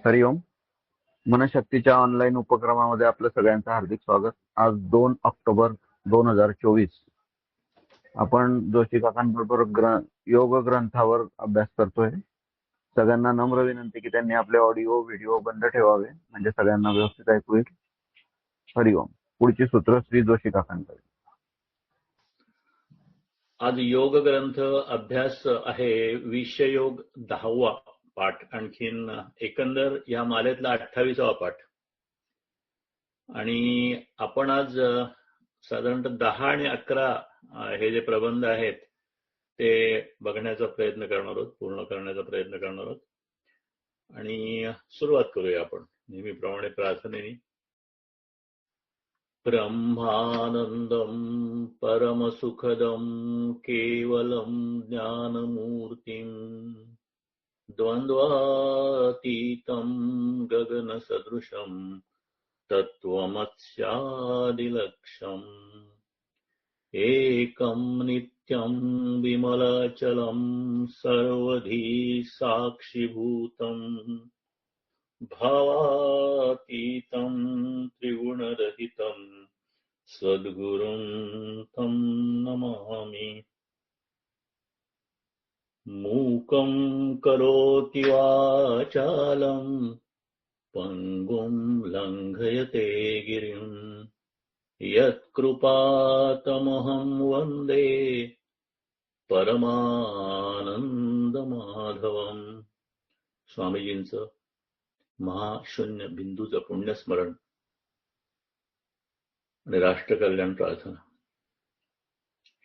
हरिओम. मनशक्तीच्या online उपक्रमामध्ये आपलं सगळ्यांचं हार्दिक स्वागत. आज 2 ऑक्टोबर 2024. आपण जोशी काकांबरोबर योग ग्रंथावर अभ्यास करतोय. सगळ्यांना नम्र विनंती की त्यांनी आपले ऑडिओ व्हिडिओ बंद ठेवावे, म्हणजे सगळ्यांना व्यवस्थित ऐकू येईल. हरिओम. पुढची सूत्र श्री जोशी काकांकडे. आज योग ग्रंथ अभ्यास आहे. विषयोग 10वा पाठ. आणखीन एकंदर या मालेतला 28वा पाठ. आणि आपण आज साधारणतः 10 आणि 11 हे जे प्रबंध आहेत ते बघण्याचा प्रयत्न करणार आहोत, पूर्ण करण्याचा प्रयत्न करणार आहोत. आणि सुरुवात करूया आपण नेहमीप्रमाणे प्रार्थनेने. ब्रह्मानंदं परमसुखदं केवलं ज्ञानमूर्तिं द्वन्द्वातीतं गगनसदृशं तत्त्वमस्यादिलक्ष्यम् एकं नित्यं विमलाचलं सर्वधी साक्षिभूतं भावातीतं त्रिगुणरहितं सद्गुरुं तं नमामि. मूकं करोति वाचालं पङ्गुं लङ्घयते गिरिं यत्कृपातमहं वन्दे परमानंदमाधवम्. स्वामीजींचं महाशून्य बिंदूचं पुण्यस्मरण आणि राष्ट्रकल्याण प्रार्थना.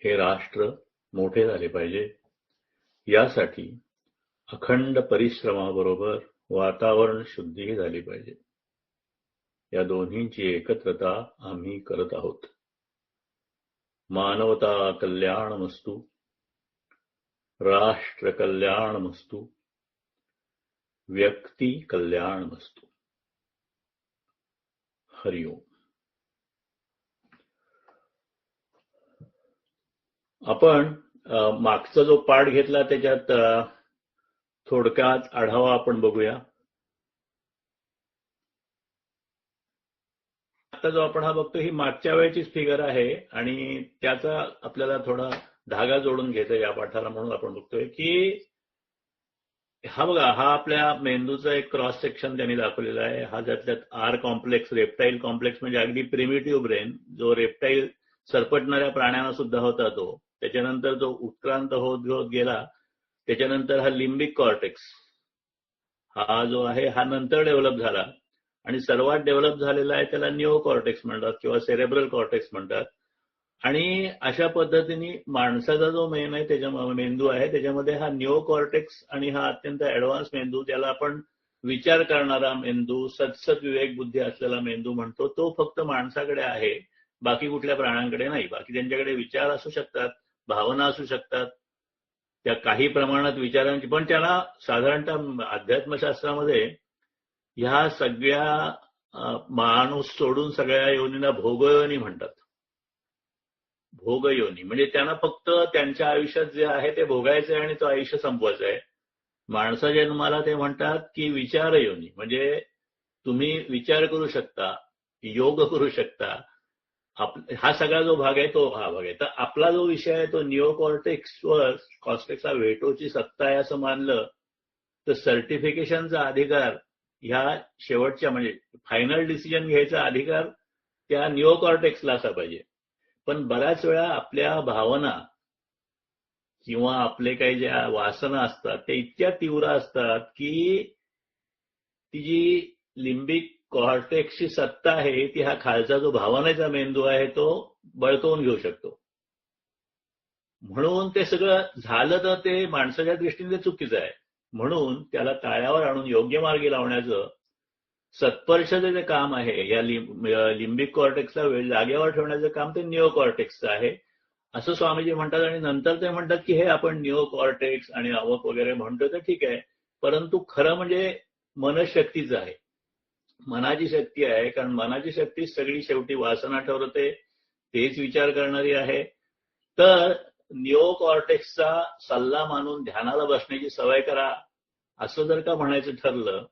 हे राष्ट्र मोठे झाले पाहिजे, यासाठी अखंड परिश्रमाबरोबर वातावरण शुद्धीही झाली पाहिजे. या दोन्हींची एकत्रता आम्ही करत आहोत. मानवता कल्याणमस्तु, राष्ट्र कल्याणमस्तु, व्यक्ती कल्याणमस्तु. हरिओम. आपण मागचा जो पाठ घेतला त्याच्यात थोडक्यात आढावा आपण बघूया. आता जो आपण हा बघतो ही मागच्या वेळेचीच फिगर आहे आणि त्याचा आपल्याला थोडा धागा जोडून घ्यायचा या पाठाला, म्हणून आपण बघतोय की हा बघा, हा आपल्या मेंदूचा एक क्रॉस सेक्शन त्यांनी दाखवलेला आहे. हा त्यातल्यात आर कॉम्प्लेक्स, रेप्टाईल कॉम्प्लेक्स, म्हणजे अगदी प्रिमिटिव्ह ब्रेन जो रेप्टाईल सरपटणाऱ्या प्राण्यांना सुद्धा होता तो. त्याच्यानंतर जो उत्क्रांत होत गेला त्याच्यानंतर हा लिम्बिक कॉर्टेक्स हा जो आहे हा नंतर डेव्हलप झाला आणि सर्वात डेव्हलप झालेला आहे त्याला निओ कॉर्टेक्स म्हणतात किंवा सेरेब्रल कॉर्टेक्स म्हणतात. आणि अशा पद्धतीने माणसाचा जो मेन आहे त्याच्या मेंदू आहे त्याच्यामध्ये हा निओ कॉर्टेक्स आणि हा अत्यंत ऍडव्हान्स मेंदू, ज्याला आपण विचार करणारा मेंदू, सतसत विवेक बुद्धी असलेला मेंदू म्हणतो, तो फक्त माणसाकडे आहे, बाकी कुठल्या प्राण्यांकडे नाही. बाकी त्यांच्याकडे विचार असू शकतात, भावना असू शकतात, त्या काही प्रमाणात विचारांची, पण त्याला साधारणतः अध्यात्मशास्त्रामध्ये ह्या सगळ्या माणूस सोडून सगळ्या योनींना भोगयोनी म्हणतात. भोगयोनी म्हणजे त्यांना फक्त त्यांच्या आयुष्यात जे आहे ते भोगायचं आहे आणि तो आयुष्य संपवायचं आहे. माणसा जन्माला ते म्हणतात की विचार योनी, म्हणजे तुम्ही विचार करू शकता, योग करू शकता. हा सगळा जो भाग आहे तो हा भाग आहे. तर आपला जो विषय आहे तो निओ कॉर्टेक्सवर कॉर्टेक्सला वेटोची सत्ता आहे असं मानलं तर सर्टिफिकेशनचा अधिकार ह्या शेवटच्या म्हणजे फायनल डिसिजन घ्यायचा अधिकार त्या निओ कॉर्टेक्सला असा पाहिजे. पण बऱ्याच वेळा आपल्या भावना किंवा आपले काही ज्या वासना असतात ते इतक्या तीव्र असतात की ती जी लिम्बिक कॉर्टेक्सची सत्ता आहे ती हा खालचा जो भावनेचा मेंदू आहे तो बळकावून घेऊ शकतो. म्हणून ते सगळं झालं तर ते माणसाच्या दृष्टीने चुकीचं आहे. म्हणून त्याला ताळ्यावर आणून योग्य मार्गी लावण्याचं सत्पर्शाचं जे काम आहे या लिम्बिक कॉर्टेक्सला जागेवर ठेवण्याचं काम ते निओ कॉर्टेक्सचं आहे असं स्वामीजी म्हणतात. आणि नंतर ते म्हणतात की हे आपण निओ कॉर्टेक्स आणि आवक वगैरे म्हणतो तर ठीक आहे, परंतु खरं म्हणजे मनशक्तीचं आहे, मनाची शक्ती आहे. कारण मनाची शक्ती सगळी शेवटी वासना ठरवते, तेच विचार करणारी आहे. तर निओ कॉर्टेक्सचा सल्ला मानून ध्यानाला बसण्याची सवय करा असं जर का म्हणायचं ठरलं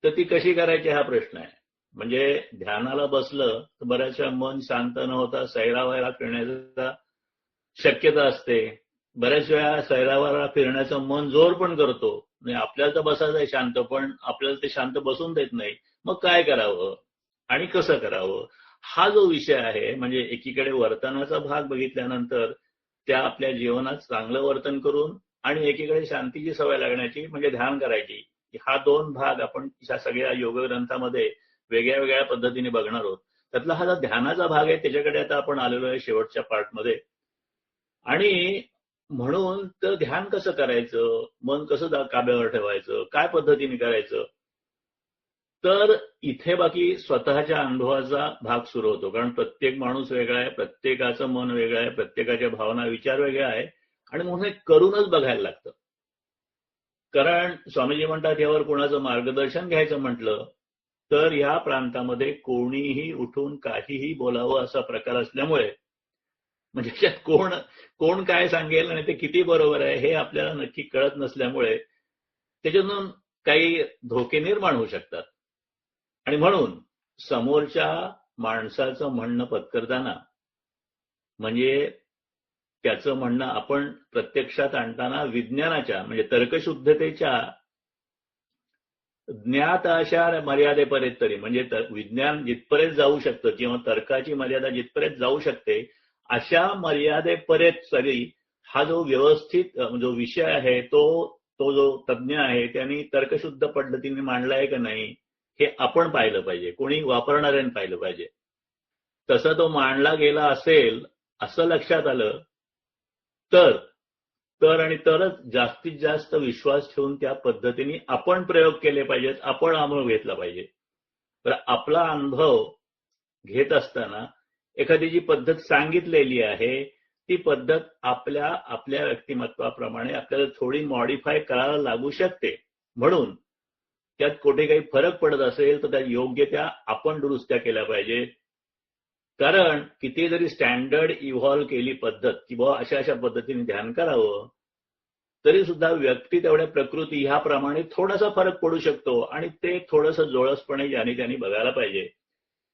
तर ती कशी करायची हा प्रश्न आहे. म्हणजे ध्यानाला बसलं तर बऱ्याचशा मन शांत न होता सैरावैरा फिरण्याचा शक्यता असते. बऱ्याच वेळा सैरावैरा फिरण्याचं मन जोर पण करतो. म्हणजे आपल्याला तर बसायचं आहे शांत, पण आपल्याला ते शांत बसून देत नाही. मग काय करावं आणि कसं करावं, हा जो विषय आहे. म्हणजे एकीकडे वर्तनाचा भाग बघितल्यानंतर त्या आपल्या जीवनात चांगलं वर्तन करून आणि एकीकडे शांतीची सवय लागण्याची म्हणजे ध्यान करायची, हा दोन भाग आपण या सगळ्या योग ग्रंथामध्ये वेगळ्या वेगळ्या पद्धतीने बघणार आहोत. त्यातला हा जो ध्यानाचा भाग आहे त्याच्याकडे आता आपण आलेलो आहे शेवटच्या पार्टमध्ये. आणि म्हणून तर ध्यान कसं करायचं, मन कसं काब्यावर ठेवायचं, काय पद्धतीने करायचं, तर इथे बाकी स्वतःच्या अनुभवाचा भाग सुरू होतो. कारण प्रत्येक माणूस वेगळा आहे, प्रत्येकाचं मन वेगळं आहे, प्रत्येकाच्या भावना विचार वेगळे आहे आणि म्हणून हे करूनच बघायला लागतं. कारण स्वामीजी म्हणतात यावर कोणाचं मार्गदर्शन घ्यायचं म्हटलं तर या प्रांतामध्ये कोणीही उठून काहीही बोलावं असा प्रकार असल्यामुळे म्हणजे त्यात कोण कोण काय सांगेल आणि ते किती बरोबर आहे हे आपल्याला नक्की कळत नसल्यामुळे त्याच्यातून काही धोके निर्माण होऊ शकतात. आणि म्हणून समोरच्या माणसाचं म्हणणं पत्करताना म्हणजे त्याचं म्हणणं आपण प्रत्यक्षात आणताना विज्ञानाच्या म्हणजे तर्कशुद्धतेच्या ज्ञात अशा मर्यादेपर्यंत तरी म्हणजे विज्ञान जिथपर्यंत जाऊ शकतं किंवा तर्काची मर्यादा जिथपर्यंत जाऊ शकते अशा मर्यादेपर्यंत तरी हा जो व्यवस्थित जो विषय आहे तो जो तज्ज्ञ आहे त्यांनी तर्कशुद्ध पद्धतीने मांडलाय का नाही हे आपण पाहिलं पाहिजे, कोणी वापरणाऱ्याने पाहिलं पाहिजे. तसा तो मांडला गेला असेल असं लक्षात आलं तर आणि तरच जास्तीत जास्त विश्वास ठेवून त्या पद्धतीने आपण प्रयोग केले पाहिजेत, आपण अनुभव घेतला पाहिजे. तर आपला अनुभव घेत असताना एखादी जी पद्धत सांगितलेली आहे ती पद्धत आपल्या व्यक्तिमत्वाप्रमाणे आपल्याला थोडी मॉडिफाय करायला लागू शकते. म्हणून त्यात कुठे काही फरक पडत असेल तर त्या योग्य त्या आपण दुरुस्त्या केल्या पाहिजेत. कारण किती जरी स्टँडर्ड इव्हॉल्व्ह केली पद्धत की बाबा अशा पद्धतीने ध्यान करावं तरी सुद्धा व्यक्ती तेवढ्या प्रकृती ह्याप्रमाणे थोडासा फरक पडू शकतो आणि ते थोडंसं जोळसपणे ज्याने त्यांनी बघायला पाहिजे.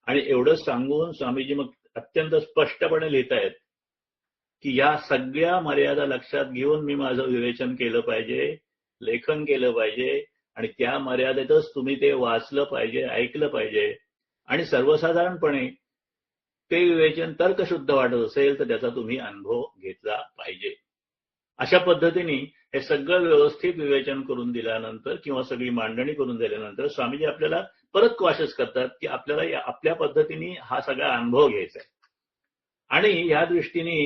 आणि एवढं सांगून स्वामीजी मग अत्यंत स्पष्टपणे लिहितायत की या सगळ्या मर्यादा लक्षात घेऊन मी माझं विवेचन केलं पाहिजे, लेखन केलं पाहिजे आणि त्या मर्यादेतच तुम्ही ते वाचलं पाहिजे, ऐकलं पाहिजे आणि सर्वसाधारणपणे ते विवेचन तर्कशुद्ध वाटत असेल तर त्याचा तुम्ही अनुभव घेतला पाहिजे. अशा पद्धतीने हे सगळं व्यवस्थित विवेचन करून दिल्यानंतर किंवा सगळी मांडणी करून दिल्यानंतर स्वामीजी आपल्याला परत क्वाशस करतात की आपल्याला आपल्या पद्धतीने हा सगळा अनुभव घ्यायचा आहे. आणि ह्या दृष्टीने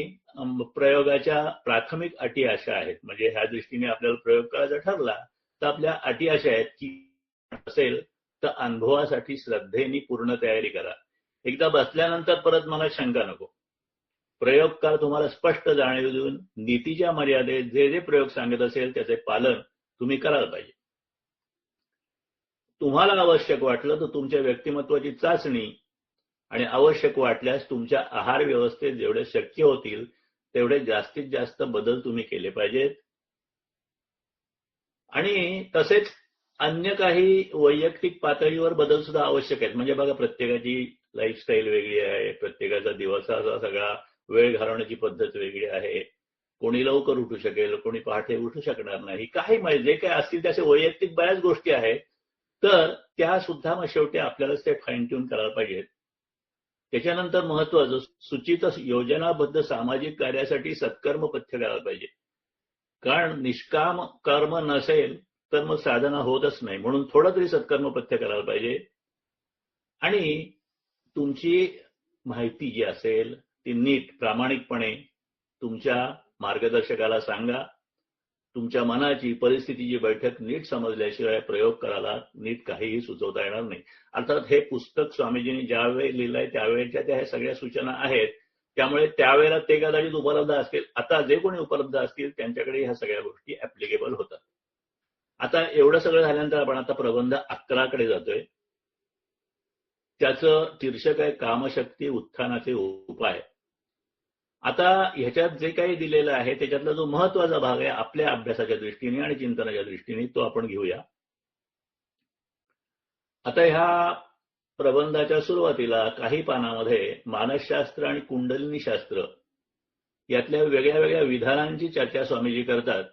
प्रयोगाच्या प्राथमिक अटी अशा आहेत. म्हणजे ह्या दृष्टीने आपल्याला प्रयोग करायचा ठरला तर आपल्या अटी अशा आहेत की असेल तर अनुभवासाठी श्रद्धेने पूर्ण तयारी करा. एकदा बसल्यानंतर परत मला शंका नको. प्रयोगकार तुम्हाला स्पष्ट जाणीव देऊन नीतीच्या मर्यादेत जे जे प्रयोग सांगत असेल त्याचे पालन तुम्ही करायला पाहिजे. तुम्हाला आवश्यक वाटलं तर तुमच्या व्यक्तिमत्वाची चाचणी आणि आवश्यक वाटल्यास तुमच्या आहार व्यवस्थेत जेवढे शक्य होतील तेवढे जास्तीत जास्त बदल तुम्ही केले पाहिजेत. आणि तसेच अन्य काही वैयक्तिक पातळीवर बदल सुद्धा आवश्यक आहेत. म्हणजे बघा प्रत्येकाची लाईफस्टाईल वेगळी आहे, प्रत्येकाचा दिवसाचा सगळा वेळ घालवण्याची पद्धत वेगळी आहे. कोणी लवकर उठू शकेल, कोणी पहाटे उठू शकणार नाही. काही म्हणजे जे काही असतील त्याचे वैयक्तिक बऱ्याच गोष्टी आहेत तर त्या सुद्धा मग शेवटी आपल्यालाच ते फाईन ट्यून करायला पाहिजेत. त्याच्यानंतर महत्वाचं सूचित योजनाबद्ध सामाजिक कार्यासाठी सत्कर्म पथ्य करायला पाहिजे. कारण निष्काम कर्म नसेल तर मग साधना होतच नाही. म्हणून थोडं तरी सत्कर्म पथ्य करायला पाहिजे. आणि तुमची माहिती जी असेल ती नीट प्रामाणिकपणे तुमच्या मार्गदर्शकाला सांगा. तुमच्या मनाची परिस्थितीची बैठक नीट समजल्याशिवाय प्रयोग करायला नीट काहीही सुचवता येणार नाही. अर्थात हे पुस्तक स्वामीजींनी ज्यावेळी लिहिलंय त्यावेळेच्या त्या सगळ्या सूचना आहेत त्यामुळे त्यावेळेला ते कदाचित उपलब्ध असतील. आता जे कोणी उपलब्ध असतील त्यांच्याकडे ह्या सगळ्या गोष्टी ऍप्लिकेबल होतात. आता एवढं सगळं झाल्यानंतर आपण आता प्रबंध 11 कडे जातोय. त्याचं शीर्षक आहे कामशक्ती उत्थानाचे उपाय. आता ह्याच्यात जे काही दिलेलं आहे त्याच्यातला जो महत्वाचा भाग आहे आपल्या अभ्यासाच्या दृष्टीने आणि चिंतनाच्या दृष्टीने तो आपण घेऊया. आता ह्या प्रबंधाच्या सुरुवातीला काही पानामध्ये मानसशास्त्र आणि कुंडलिनी शास्त्र यातल्या वेगळ्या वेगळ्या विधानांची चर्चा स्वामीजी करतात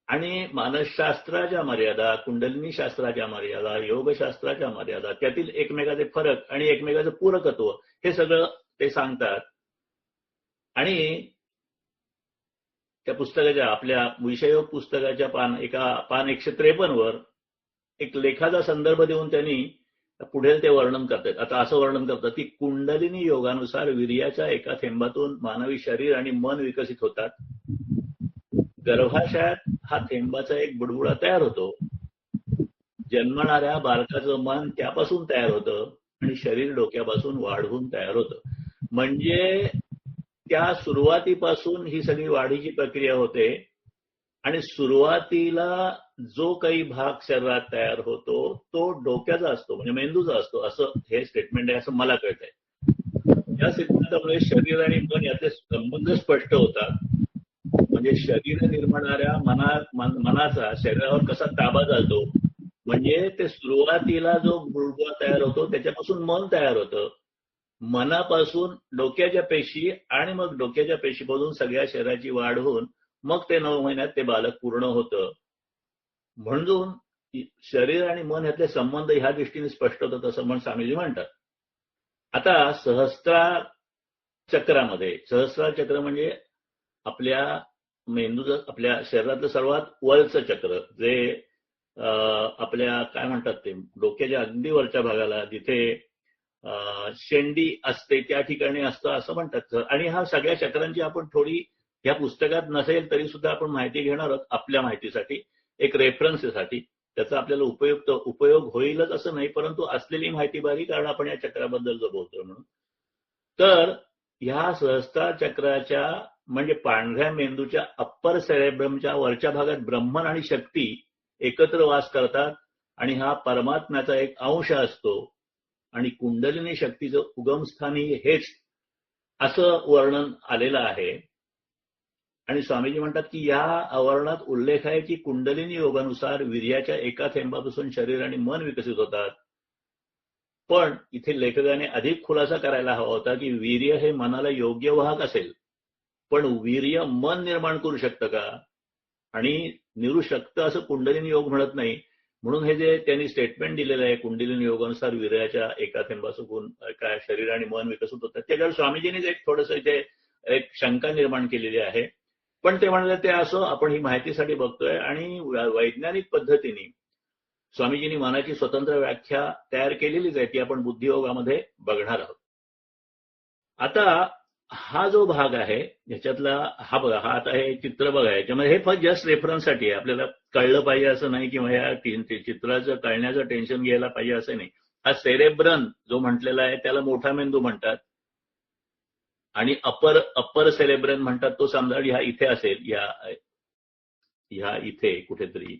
आणि मानसशास्त्राच्या मर्यादा, कुंडलिनी शास्त्राच्या मर्यादा, योगशास्त्राच्या मर्यादा, त्यातील एकमेकाचे फरक आणि एकमेकाचं पूरकत्व हे सगळं ते सांगतात. आणि त्या पुस्तकाच्या आपल्या विषयोग पुस्तकाच्या पान 153 वर एक लेखाचा संदर्भ देऊन त्यांनी पुढे ते वर्णन करतात. आता असं वर्णन करतात की कुंडलिनी योगानुसार वीर्याच्या एका थेंबातून मानवी शरीर आणि मन विकसित होतात. गर्भाशयात हा थेंबाचा एक बुडबुडा तयार होतो. जन्मणाऱ्या बालकाचं मन त्यापासून तयार होतं आणि शरीर डोक्यापासून वाढवून तयार होतं. म्हणजे त्या सुरुवातीपासून ही सगळी वाढीची प्रक्रिया होते आणि सुरुवातीला जो काही भाग शरीरात तयार होतो तो डोक्याचा असतो, म्हणजे मेंदूचा असतो, असं हे स्टेटमेंट आहे असं मला कळतंय. या सिद्धांतामुळे शरीर आणि मन याचे संबंध स्पष्ट होतात. म्हणजे शरीर निर्माणाऱ्या मनाचा शरीरावर कसा ताबा चालतो, म्हणजे ते सुरुवातीला जो बुडबुडा तयार होतो त्याच्यापासून मन तयार होतं, मनापासून डोक्याच्या पेशी आणि मग डोक्याच्या पेशीपासून सगळ्या शरीराची वाढ होऊन मग ते 9 महिन्यात ते बालक पूर्ण होतं. म्हणून शरीर आणि मन यातले संबंध ह्या दृष्टीने स्पष्ट होतात असं म्हणून स्वामीजी म्हणतात. आता सहस्त्रार चक्र म्हणजे आपल्या मेंदूचं, आपल्या शरीरातलं सर्वात वरचं चक्र, जे आपल्या काय म्हणतात ते डोक्याच्या अगदी वरच्या भागाला जिथे शेंडी असते त्या ठिकाणी असतं असं म्हणतात. आणि हा सगळ्या चक्रांची आपण थोडी ह्या पुस्तकात नसेल तरी सुद्धा आपण माहिती घेणार आहोत आपल्या माहितीसाठी, एक रेफरन्ससाठी. त्याचा आपल्याला उपयोग होईलच असं नाही, परंतु असलेली माहिती बरी, कारण आपण या चक्राबद्दल जो बोलतोय म्हणून. तर ह्या सहस्त्रार चक्राच्या म्हणजे पांढऱ्या मेंदूच्या अप्पर सेरेब्रमच्या वरच्या भागात ब्रह्मन आणि शक्ती एकत्र वास करतात आणि हा परमात्म्याचा एक अंश असतो आणि कुंडलिनी शक्तीचं उगमस्थानी हेच असं वर्णन आलेलं आहे. आणि स्वामीजी म्हणतात की या अवर्णात उल्लेख आहे की कुंडलिनी योगानुसार वीर्याच्या एका थेंबापासून शरीर आणि मन विकसित होतात. पण इथे लेखकाने अधिक खुलासा करायला हवा होता की वीर्य हे मनाला योग्य वाहक असेल, पण वीर्य मन निर्माण करू शकतं का आणि निरू शकतं असं कुंडलिनी योग म्हणत नाही. म्हणून हे जे त्यांनी स्टेटमेंट दिलेलं आहे कुंडलिनी योगानुसार वीर्याच्या एका थेंबापासून काय शरीर आणि मन विकसित होतात, त्याच्यावर स्वामीजींनीच एक थोडंसं इथे एक शंका निर्माण केलेली आहे. पण ते म्हणाले ते असो, आपण ही माहितीसाठी बघतोय आणि वैज्ञानिक पद्धतीने स्वामीजींनी मनाची स्वतंत्र व्याख्या तयार केलेलीच आहे, ती आपण बुद्धियोगामध्ये बघणार आहोत. आता हा जो भाग आहे ह्याच्यातला हा बघा, हा आता हे चित्र बघा, याच्यामध्ये हे फक्त जस्ट रेफरन्ससाठी आहे, आपल्याला कळलं पाहिजे असं नाही किंवा या चित्राचं कळण्याचं टेन्शन घ्यायला पाहिजे असं नाही. हा सेरेब्रन जो म्हटलेला आहे त्याला मोठा मेंदू म्हणतात आणि अप्पर सेरेब्रन म्हणतात, तो समजा ह्या इथे असेल, ह्या इथे कुठेतरी,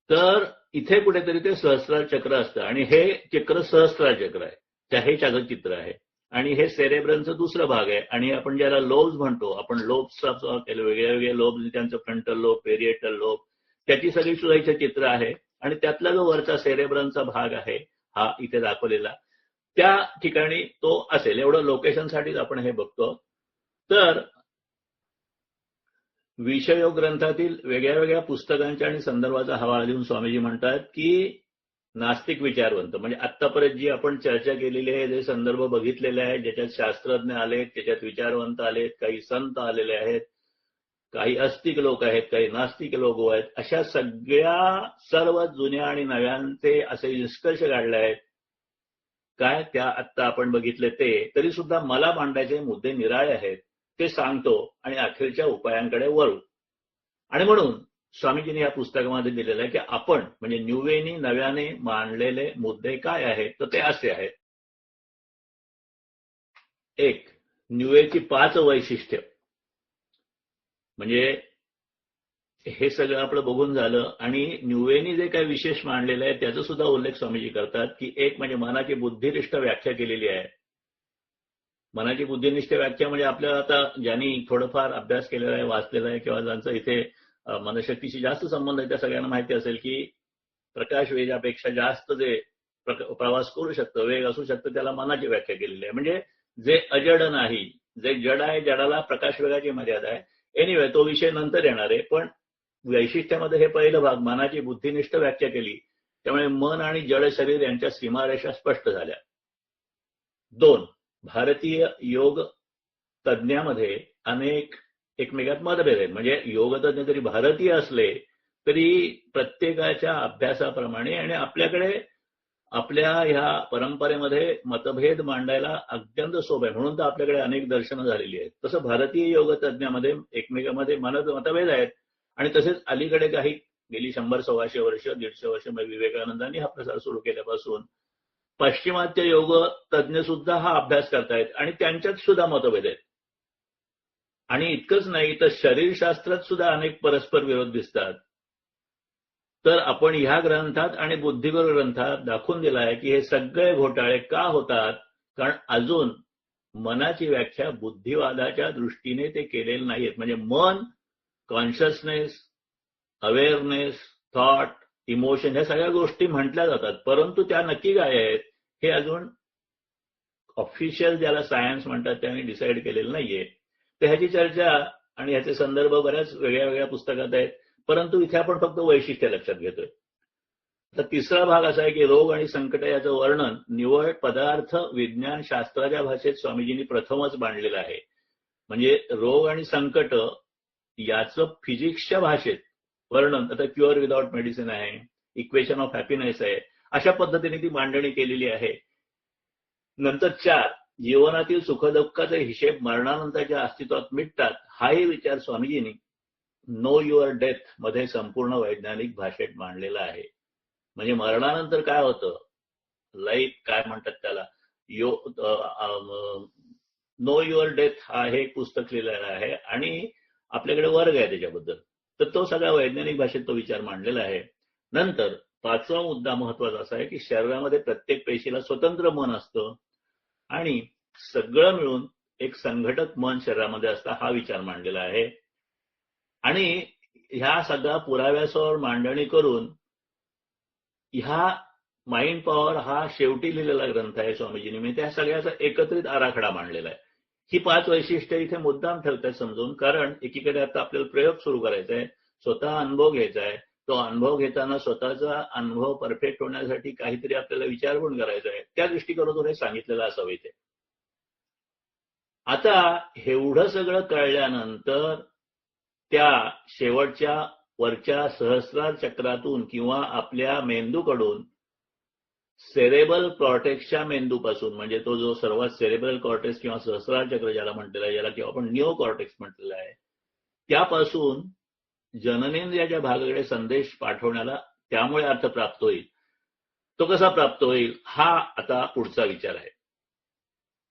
तर इथे कुठेतरी ते सहस्त्रार चक्र असतं आणि हे चक्र सहस्त्रार चक्र आहे, त्या हे चित्र आहे. आणि हे सेरेब्रनचं दुसरं भाग आहे आणि आपण ज्याला लोब्स म्हणतो, आपण लोब्सचा वेगळे वेगळे लोब्स, त्यांचं फ्रंटल लोब, पेरिएटल लोब, त्याची सगळी सुद्धा इथे चित्र आहे. आणि त्यातला जो वरचा सेरेब्रनचा भाग आहे हा इथे दाखवलेला, त्या ठिकाणी तो असेल. एवढं लोकेशनसाठीच आपण हे बघतो. तर विषयोग ग्रंथातील वेगळ्या वेगळ्या पुस्तकांच्या आणि संदर्भाचा हवाला देऊन स्वामीजी म्हणतात की नास्तिक विचारवंत, म्हणजे आत्तापर्यंत जी आपण चर्चा केलेली आहे, जे संदर्भ बघितलेले आहेत, ज्याच्यात शास्त्रज्ञ आलेत, त्याच्यात विचारवंत आलेत, काही संत आलेले आहेत, काही अस्तिक लोक आहेत, काही नास्तिक लोक आहेत, अशा सगळ्या सर्व जुन्या आणि नव्यांचे असे निष्कर्ष काढले आहेत. काय त्या आत्ता आपण बघितले ते, तरी सुद्धा मला मांडायचे मुद्दे निराळे आहेत, ते सांगतो आणि अखेरच्या उपायांकडे वळू. आणि म्हणून स्वामीजींनी या पुस्तकामध्ये दिलेलं आहे की आपण म्हणजे न्यूवेनी नव्याने मांडलेले मुद्दे काय आहेत, तर ते असे आहेत. 1. न्यूवेची 5 वैशिष्ट्य. म्हणजे हे सगळं आपलं बघून झालं आणि न्यूवेनी जे काही विशेष मांडलेलं आहे त्याचा सुद्धा उल्लेख स्वामीजी करतात की एक म्हणजे मनाची बुद्धिनिष्ठ व्याख्या केलेली आहे. मनाची बुद्धिनिष्ठ व्याख्या म्हणजे आपल्याला आता ज्यांनी थोडंफार अभ्यास केलेला आहे, वाचलेला आहे, किंवा ज्यांचा इथे मनशक्तीशी जास्त संबंध आहे त्या सगळ्यांना माहिती असेल की प्रकाश वेगापेक्षा जास्त जे प्रवास करू शकतं, वेग असू शकतं, त्याला मनाची व्याख्या केलेली आहे. म्हणजे जे अजड नाही, जे जड आहे, जडाला प्रकाश वेगाची मर्यादा आहे. एनिवे तो विषय नंतर येणार आहे. पण वैशिष्ट्यामध्ये हे पहिलं भाग मनाची बुद्धिनिष्ठ व्याख्या केली, त्यामुळे मन आणि जड शरीर यांच्या सीमारेषा स्पष्ट झाल्या. 2. भारतीय योग तज्ञामध्ये अनेक एकमेकात मतभेद आहेत. म्हणजे योगतज्ञ जरी भारतीय असले तरी प्रत्येकाच्या अभ्यासाप्रमाणे आणि आपल्याकडे आपल्या ह्या परंपरेमध्ये मतभेद मांडायला अत्यंत सोप आहे, म्हणून तर आपल्याकडे अनेक दर्शनं झालेली आहेत. तसं भारतीय योगतज्ञामध्ये एकमेकांमध्ये मतभेद आहेत. आणि तसेच अलीकडे काही गेली 100-125 वर्ष 150 वर्ष विवेकानंदांनी हा प्रसार सुरू केल्यापासून पाश्चिमात्य योग तज्ञ सुद्धा हा अभ्यास करतायत आणि त्यांच्यात सुद्धा मतभेद आहेत. आणि इतकंच नाही तर शरीरशास्त्रात सुद्धा अनेक परस्पर विरोध दिसतात. तर आपण ह्या ग्रंथात आणि बुद्धिबळ ग्रंथात दाखवून दिला आहे की हे सगळे घोटाळे का होतात, कारण अजून मनाची व्याख्या बुद्धिवादाच्या दृष्टीने ते केलेले नाहीत. म्हणजे मन, कॉन्शियसनेस, अवेअरनेस, थॉट, इमोशन ह्या सगळ्या गोष्टी म्हटल्या जातात, परंतु त्या नक्की काय आहेत हे अजून ऑफिशियल ज्याला सायन्स म्हणतात त्यांनी डिसाईड केलेलं नाहीये. तर ह्याची चर्चा आणि ह्याचे संदर्भ बऱ्याच वेगळ्या वेगळ्या पुस्तकात आहेत, परंतु इथे आपण फक्त वैशिष्ट्य लक्षात घेतोय. तर तिसरा भाग असा आहे की रोग आणि संकट याचं वर्णन निवड पदार्थ विज्ञान शास्त्राच्या भाषेत स्वामीजींनी प्रथमच मांडलेलं आहे. म्हणजे रोग आणि संकट याचं फिजिक्सच्या भाषेत वर्णन, आता क्युअर विदाउट मेडिसिन आहे, इक्वेशन ऑफ हॅपीनेस आहे, अशा पद्धतीने ती मांडणी केलेली आहे. नंतर 4. जीवनातील सुखदुःखाचे हिशेब मरणानंतरच्या अस्तित्वात मिटतात, हाही विचार स्वामीजींनी नो युअर डेथ मध्ये संपूर्ण वैज्ञानिक भाषेत मांडलेला आहे. म्हणजे मरणानंतर काय होतं, लाईफ काय म्हणतात त्याला, नो युअर डेथ हा हे एक पुस्तक लिहिलेलं आहे आणि आपल्याकडे वर्ग आहे त्याच्याबद्दल. तर तो सगळा वैज्ञानिक भाषेत तो विचार मांडलेला आहे. नंतर 5वा मुद्दा महत्वाचा असा आहे की शरीरामध्ये प्रत्येक पेशीला स्वतंत्र मन असतं आणि सगळं मिळून एक संघटक मन शरीरामध्ये असतं, हा विचार मांडलेला आहे. आणि ह्या सगळ्या पुराव्यासवर मांडणी करून ह्या माइंड पॉवर हा शेवटी लिहिलेला ग्रंथ आहे स्वामीजींनी. मी त्या सगळ्याचा एकत्रित आराखडा मांडलेला आहे. ही 5 वैशिष्ट्ये इथे मुद्दाम ठेवतात समजून, कारण एकीकडे आता आपल्याला प्रयोग सुरू करायचा आहे, स्वतः अनुभव घ्यायचा आहे. तो अनुभव घेताना स्वतःचा अनुभव परफेक्ट होण्यासाठी काहीतरी आपल्याला विचार पण करायचा आहे, त्या दृष्टिकोनातून हे सांगितलेलं असावं इथे. आता एवढं सगळं कळल्यानंतर त्या शेवटच्या वरच्या सहस्रार चक्रातून किंवा आपल्या मेंदूकडून सेरेबल कॉर्टेक्सच्या मेंदूपासून, म्हणजे तो जो सर्वात सेरेब्रल कॉर्टेक्स किंवा सहस्रार चक्र ज्याला म्हटलेलं आहे, ज्याला किंवा आपण निओ कॉर्टेक्स म्हटलेलं आहे, त्यापासून जननेंद्रियाच्या भागाकडे संदेश पाठवण्याला त्यामुळे अर्थ प्राप्त होईल. तो कसा प्राप्त होईल हा आता पुढचा विचार आहे.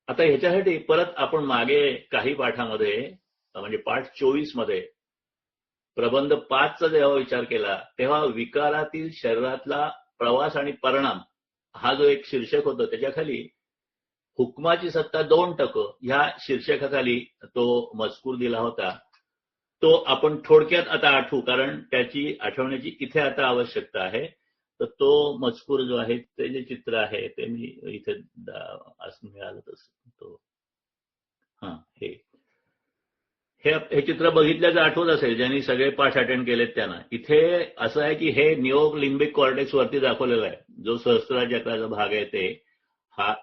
आता ह्याच्यासाठी परत आपण मागे काही पाठामध्ये, म्हणजे पाठ 24 मध्ये प्रबंध 5चा जेव्हा विचार केला तेव्हा विकारातील शरीरातला प्रवास आणि परिणाम हा जो एक शीर्षक होतं, त्याच्याखाली हुकमाची सत्ता 2% ह्या शीर्षकाखाली तो मजकूर दिला होता. तो आपण थोडक्यात आता आठवू, कारण त्याची आठवण्याची इथे आता आवश्यकता आहे. तर तो मजकूर जो आहे, ते जे चित्र आहे ते मी इथे असं मिळालं तसं तो हे चित्र बघितल्याचं आठवत असेल ज्यांनी सगळे पाठ अटेंड केलेत त्यांना. इथे असं आहे की हे निओ लिंबिक कॉर्टेक्स वरती दाखवलेलं आहे, जो सहस्रार चक्राचा भाग आहे ते हा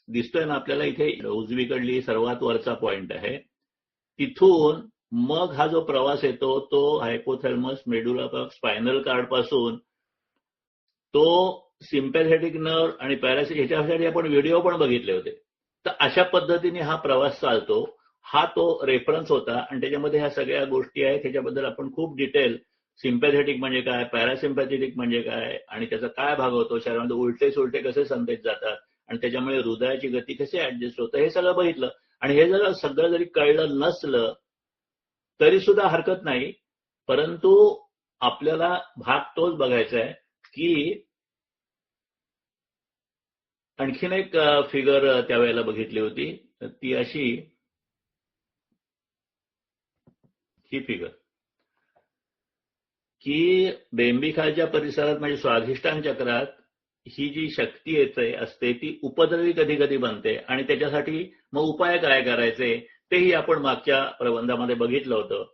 दिसतोय ना आपल्याला इथे, उजवीकडली सर्वात वरचा पॉइंट आहे. तिथून मग हा जो प्रवास येतो तो हायपोथॅलमस मेडुला स्पायनल कार्ड पासून तो सिम्पॅथेटिक नर्व आणि पॅरासिटिक ह्याच्यासाठी आपण व्हिडिओ पण बघितले होते. तर अशा पद्धतीने हा प्रवास चालतो. हा तो रेफरन्स होता आणि त्याच्यामध्ये ह्या सगळ्या गोष्टी आहेत. त्याच्याबद्दल आपण खूप डिटेल, सिम्पॅथेटिक म्हणजे काय, पॅरासिम्पॅथेटिक म्हणजे काय आणि त्याचा काय भाग होतो, शरीरामध्ये उलटे सुलटे कसे संदेश जातात आणि त्याच्यामुळे हृदयाची गती कशी ऍडजस्ट होतं, हे सगळं बघितलं. आणि हे सगळं जरी कळलं नसलं तरी सुद्धा हरकत नाही, परंतु आपल्याला भाग तोच बघायचा आहे की आणखीन एक फिगर त्यावेळेला बघितली होती, ती अशी, ही फिगर की बेंबिखालच्या परिसरात म्हणजे स्वाधिष्ठान चक्रात ही जी शक्ती येते असते ती उपद्रवी कधी कधी बनते आणि त्याच्यासाठी मग उपाय काय करायचे तेही आपण मागच्या प्रबंधामध्ये बघितलं होतं.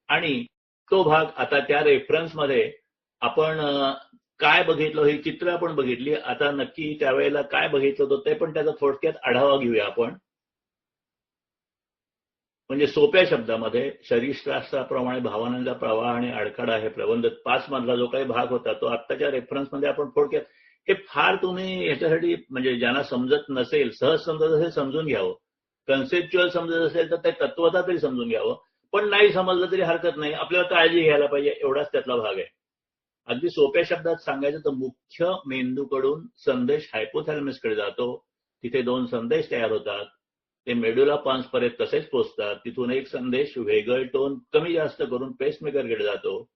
आणि तो भाग आता त्या रेफरन्समध्ये आपण काय बघितलं ही चित्र आपण बघितली. आता नक्की त्यावेळेला काय बघितलं होतं ते पण त्याचा थोडक्यात आढावा घेऊया आपण. म्हणजे सोप्या शब्दामध्ये शरीरशास्त्राप्रमाणे भावनांचा प्रवाह आणि आडखाडा हे प्रबंध 5 मधला जो काही भाग होता तो आत्ताच्या रेफरन्समध्ये आपण थोडक्यात हे फार तुम्ही याच्यासाठी म्हणजे ज्यांना समजत नसेल सहज समजत असेल समजून घ्यावं, कन्सेप्च्युअल समजत असेल तर ते तत्वता तरी समजून घ्यावं, पण नाही समजलं तरी हरकत नाही. आपल्याला काळजी घ्यायला पाहिजे एवढाच त्यातला भाग आहे. अगदी सोप्या शब्दात सांगायचं तर मुख्य मेंदूकडून संदेश हायपोथॅलॅमसकडे जातो. तिथे 2 संदेश तयार होतात. ते मेडुला पॉन्स पर्यंत तसेच पोहोचतात. तिथून एक संदेश वेगळ टोन कमी जास्त करून पेसमेकरकडे जातो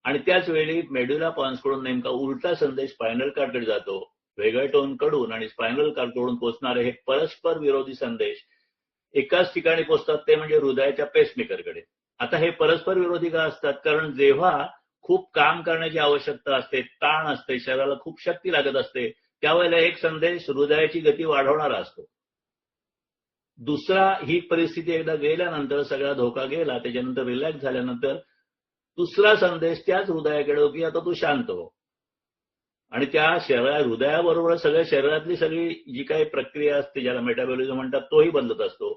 आणि त्याच वेळी मेडुला पॉन्सकडून नेमका उलटा संदेश स्पायनल कॉर्डकडे जातो. वेगळ टोन कडून आणि स्पायनल कॉर्डकडून पोहोचणारे हे परस्पर विरोधी संदेश एकाच ठिकाणी पोहोचतात ते म्हणजे हृदयाच्या पेसमेकरकडे. आता हे परस्पर विरोधी का असतात? कारण जेव्हा खूप काम करण्याची आवश्यकता असते, ताण असते, शरीराला खूप शक्ती लागत असते, त्यावेळेला एक संदेश हृदयाची गती वाढवणारा असतो. दुसरा ही परिस्थिती एकदा गेल्यानंतर सगळा धोका गेला त्याच्यानंतर रिलॅक्स झाल्यानंतर दुसरा संदेश त्याच हृदयाकडे की आता तू शांत हो. आणि त्या हृदयाबरोबर सगळ्या शरीरातली सगळी जी काही प्रक्रिया असते ज्याला मेटाबॉलिझम म्हणतात तोही बदलत असतो.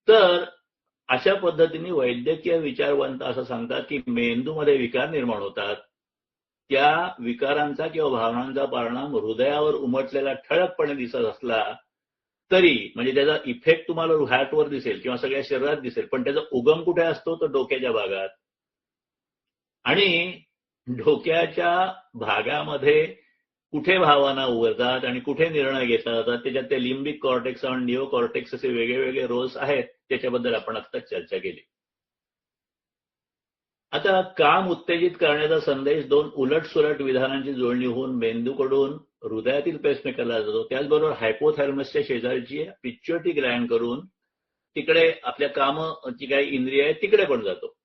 तर अशा पद्धतीने वैद्यकीय विचारवंत असं सांगतात की मेंदूमध्ये विकार निर्माण होतात. त्या विकारांचा किंवा भावनांचा परिणाम हृदयावर उमटलेला ठळकपणे दिसत असला तरी म्हणजे त्याचा इफेक्ट तुम्हाला हार्टवर दिसेल किंवा सगळ्या शरीरात दिसेल, पण त्याचा उगम कुठे असतो तर डोक्याच्या भागात. आणि डोक्याच्या भागामध्ये कुठे भावना उगवतात आणि कुठे निर्णय घेतला जातात त्याच्यात ते लिम्बिक कॉर्टेक्स आणि निओ कॉर्टेक्स असे वेगळे रोल्स आहेत त्याच्याबद्दल आपण आता चर्चा केली. आता काम उत्तेजित करण्याचा संदेश 2 उलटसुलट विधानांची जोडणी होऊन मेंदूकडून हृदयातील पेसमेकरला जातो. त्याचबरोबर हायपोथॅलमसच्या शेजारची पिच्युटरी ग्लँड करून तिकडे आपल्या कामाची काही इंद्रिय आहे तिकडे पण जातो.